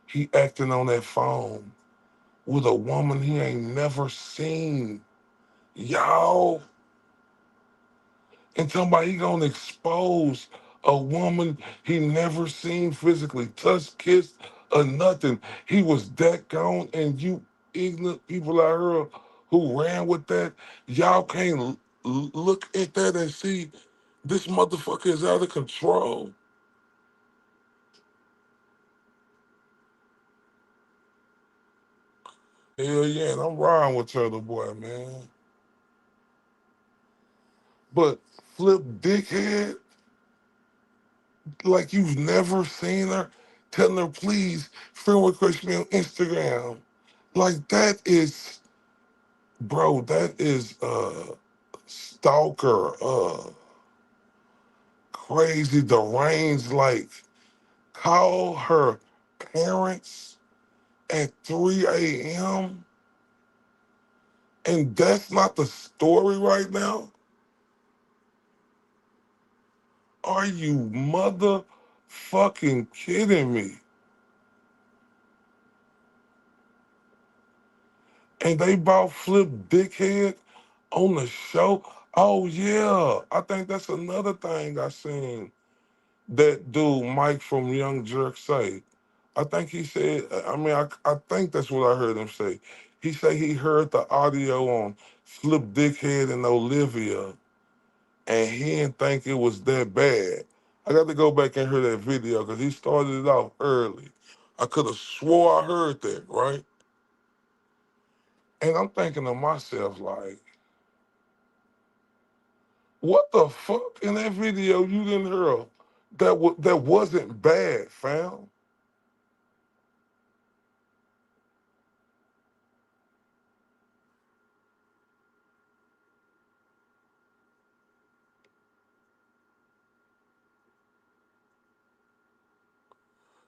he acting on that phone with a woman he ain't never seen. Y'all. And talking about he gonna expose a woman he never seen physically, touched, kissed, or nothing. He was that gone, and you ignorant people out here who ran with that, y'all can't look at that and see this motherfucker is out of control. Hell yeah, and I'm riding with Turtle Boy, man. But flip dickhead, like you've never seen her, telling her please friend request me on Instagram. Like that is, bro, that is stalker, crazy, deranged. Like call her parents at 3 a.m. and that's not the story right now. Are you motherfucking kidding me? And they brought Flip Dickhead on the show. Oh yeah, I think that's another thing I seen that dude Mike from Young Jerk say. I think he said. I think that's what I heard him say. He said he heard the audio on Flip Dickhead and Olivia, and he didn't think it was that bad. I got to go back and hear that video because he started it off early. I could have swore I heard that, right? And I'm thinking to myself, like, what the fuck in that video you didn't hear that wasn't bad, fam?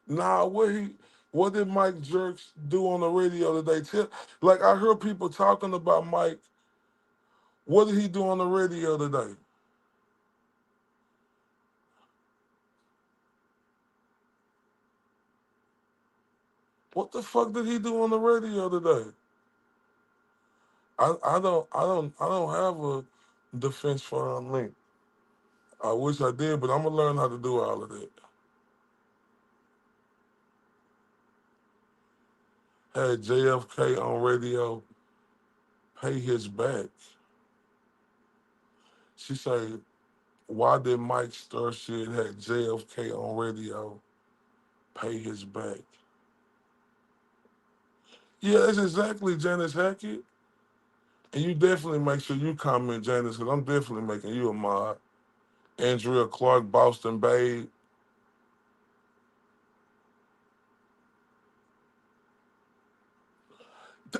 Nah, what did Mike Jerks do on the radio today? Like I heard people talking about Mike. What did he do on the radio today? What the fuck did he do on the radio today? I don't have a defense fund link. I wish I did, but I'm gonna learn how to do all of that. Had JFK on radio, pay his back. She say, why did Mike stir shit had JFK on radio, pay his back? Yeah, that's exactly Janice Hackett. And you definitely make sure you comment, Janice, because I'm definitely making you a mod. Andrea Clark, Boston Babe.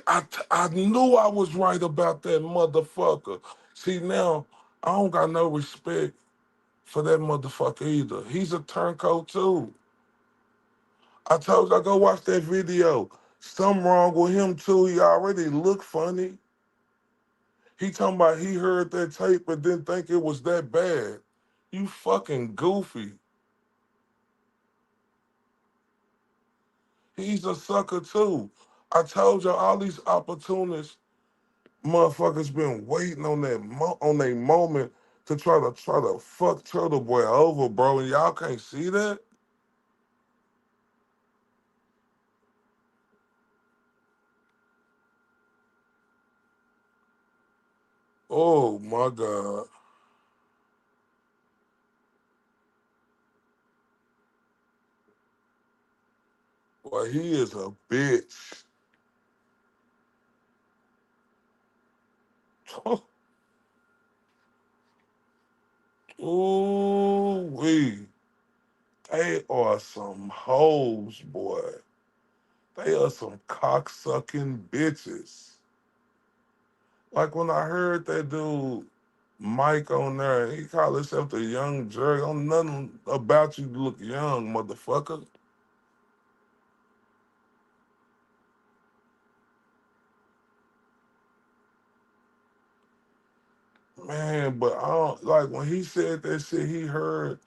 I knew I was right about that motherfucker. See, now, I don't got no respect for that motherfucker either. He's a turncoat too. I told you, I go watch that video. Something wrong with him too. He already looked funny. He talking about he heard that tape but didn't think it was that bad. You fucking goofy. He's a sucker too. I told you all these opportunists, motherfuckers been waiting on on their moment to try to fuck Turtle Boy over, bro. And y'all can't see that. Oh my God. Boy, he is a bitch. Ooh wee. They are some hoes, boy. They are some cocksucking bitches. Like when I heard that dude Mike on there, and he called himself the young jerk. On nothing about you look young, motherfucker. Man, but I don't like when he said that shit, he heard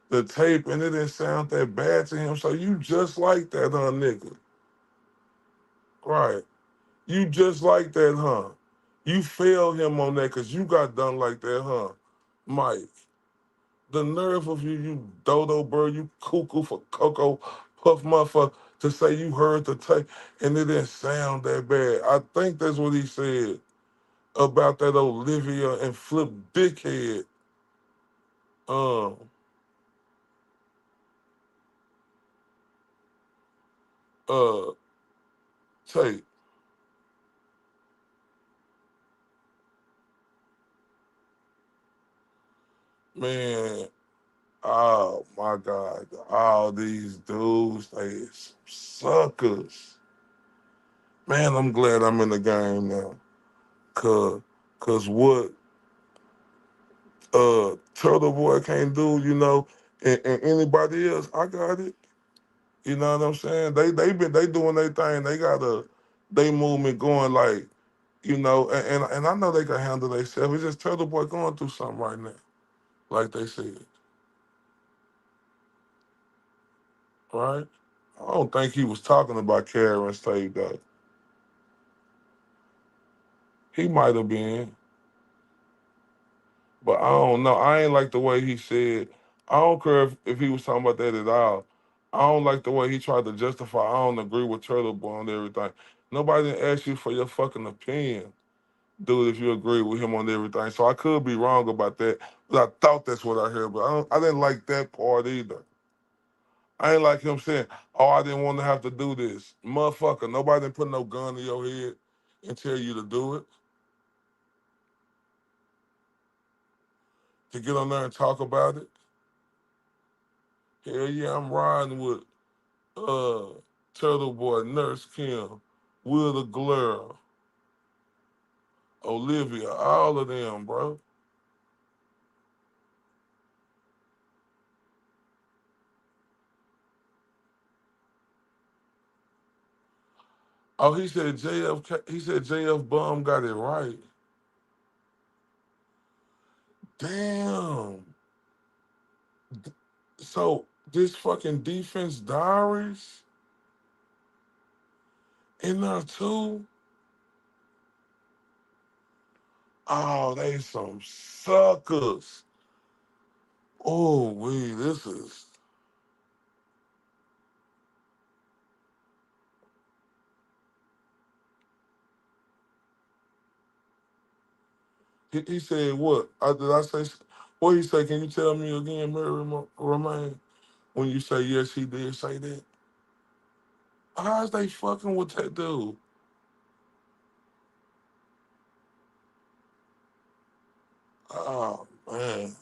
the tape and it didn't sound that bad to him. So you just like that, huh, nigga? Right. You just like that, huh? You failed him on that because you got done like that, huh? Mike. The nerve of you, you dodo bird, you cuckoo for cocoa puff motherfucker, to say you heard the tape and it didn't sound that bad. I think that's what he said about that Olivia and Flip dickhead um uh tape. Man, oh my God. All these dudes, they some suckers. Man, I'm glad I'm in the game now. Cause cause what Turtle Boy can't do, and anybody else, I got it. You know what I'm saying? They doing their thing. They got they movement going like, and I know they can handle themselves. It's just Turtle Boy going through something right now, like they said, right? I don't think he was talking about Karen State though. He might have been, but I don't know. I ain't like the way he said. I don't care if he was talking about that at all. I don't like the way he tried to justify. I don't agree with Turtle Boy on everything. Nobody didn't ask you for your fucking opinion, dude, if you agree with him on everything. So I could be wrong about that, but I thought that's what I heard. But I didn't like that part either. I ain't like him saying, "Oh, I didn't want to have to do this, motherfucker." Nobody didn't put no gun in your head and tell you to do it. To get on there and talk about it. Hell yeah, I'm riding with uh Turtle Boy, Nurse Kim, Will the Glare, Olivia, all of them, bro. Oh, he said He said Jfbum got it right. Damn. So this fucking defense diaries in there too. Oh, they some suckers. Oh, we this is. He said what? Did I say? What he say? Can you tell me again, Mary Romaine? When you say yes, he did say that. How's they fucking with that dude? Oh man.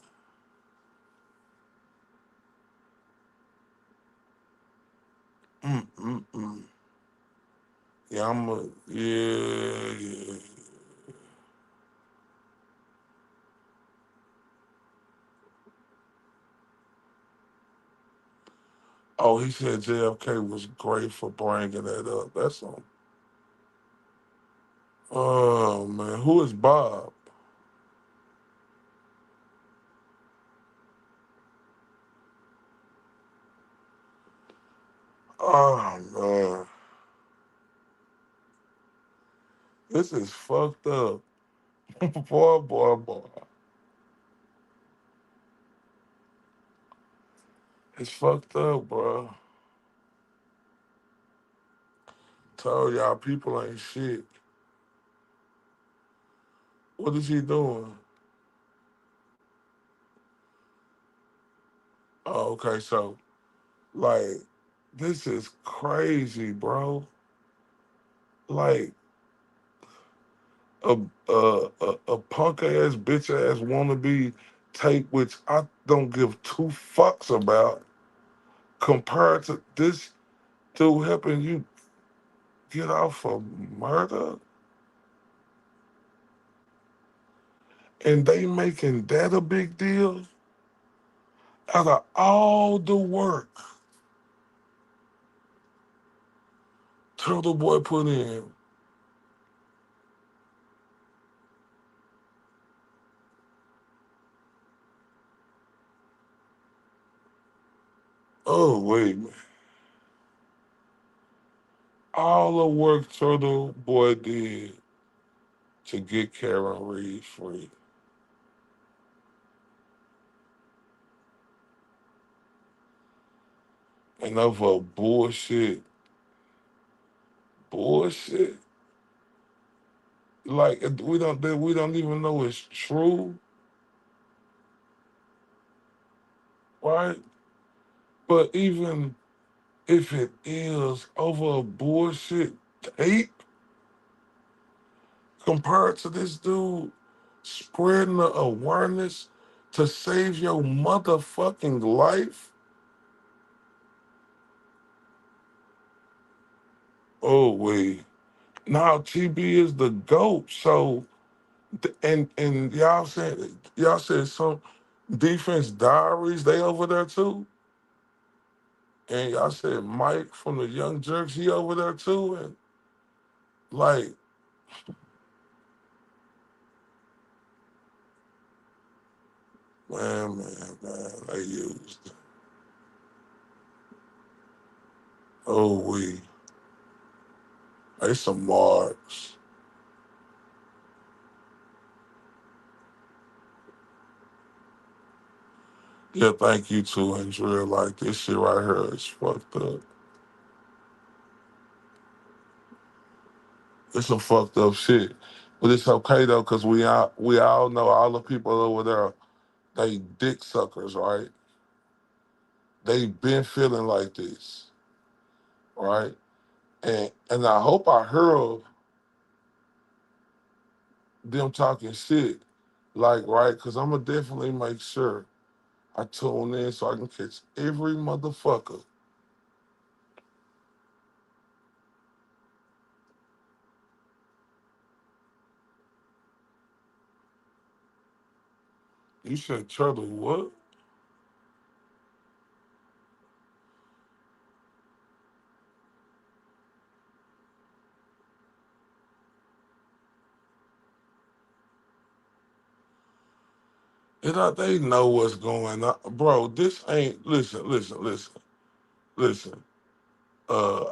Mm. Yeah, yeah. Oh, he said JFK was great for bringing that up. That's on. Oh man, who is Bob? Oh man, this is fucked up. Boy, boy, boy. It's fucked up, bro. Told y'all people ain't shit. What is he doing? Oh, okay, so like this is crazy, bro. Like a a punk ass bitch ass wannabe tape, which I don't give two fucks about, compared to this dude helping you get off for murder, and they making that a big deal out of all the work Turtle Boy put in. Oh wait, man. All the work Turtle Boy did to get Karen Reed free. And over bullshit. Like we don't even know it's true, right? But even if it is over a bullshit tape, compared to this dude spreading the awareness to save your motherfucking life, oh wait. Now TB is the GOAT. So and y'all said some defense diaries, they over there too. And y'all said Mike from the Young Jerks, he over there too. And like, man, they used. Oh they some marks. Yeah, thank you too, Andrea. Like this shit right here is fucked up. It's some fucked up shit. But it's okay though, cause we all know all the people over there, they dick suckers, right? They been feeling like this, right? And I hope I heard them talking shit, like right, cause I'ma definitely make sure I tune in so I can catch every motherfucker. You said Turtle what? They know what's going on, bro. This ain't listen.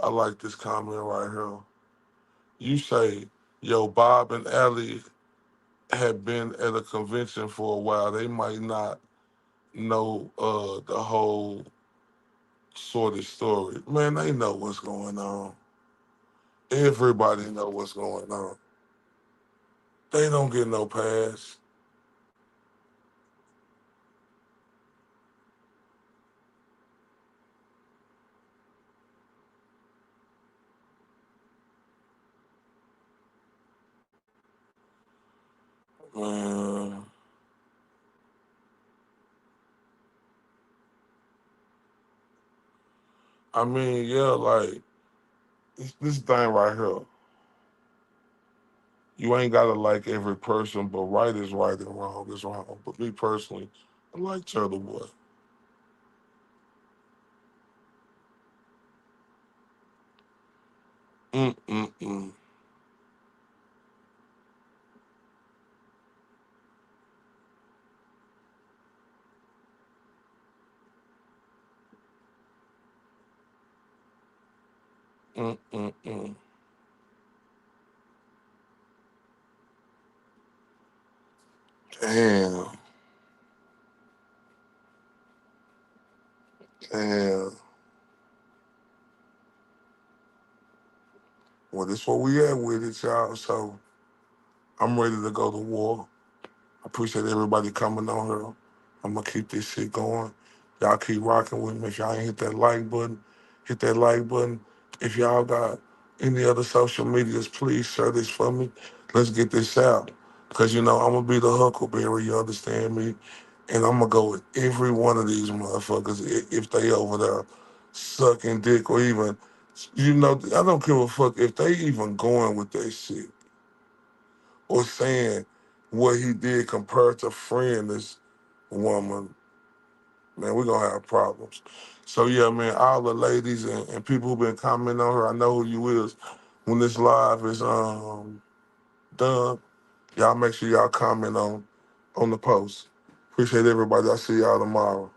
I like this comment right here. You say, yo, Bob and Allie had been at a convention for a while. They might not know the whole sort of story. Man, they know what's going on. Everybody know what's going on. They don't get no pass. Man, I mean, yeah, like this thing right here. You ain't gotta like every person, but right is right and wrong is wrong. But me personally, I like Turtle Boy. Mm-mm-mm. Mm-mm-mm. Damn. Damn. Well, this where we at with it, y'all. So I'm ready to go to war. I appreciate everybody coming on here. I'm gonna keep this shit going. Y'all keep rocking with me. If y'all ain't hit that like button, hit that like button. If y'all got any other social medias, please share this for me. Let's get this out. Cause you know I'm gonna be the Huckleberry. You understand me? And I'm gonna go with every one of these motherfuckers if they over there sucking dick or even, you know, I don't give a fuck if they even going with that shit or saying what he did compared to freeing this woman, man, we're gonna have problems. So yeah, man, all the ladies and people who've been commenting on her, I know who you is. When this live is done, y'all make sure y'all comment on the post. Appreciate everybody. I'll see y'all tomorrow.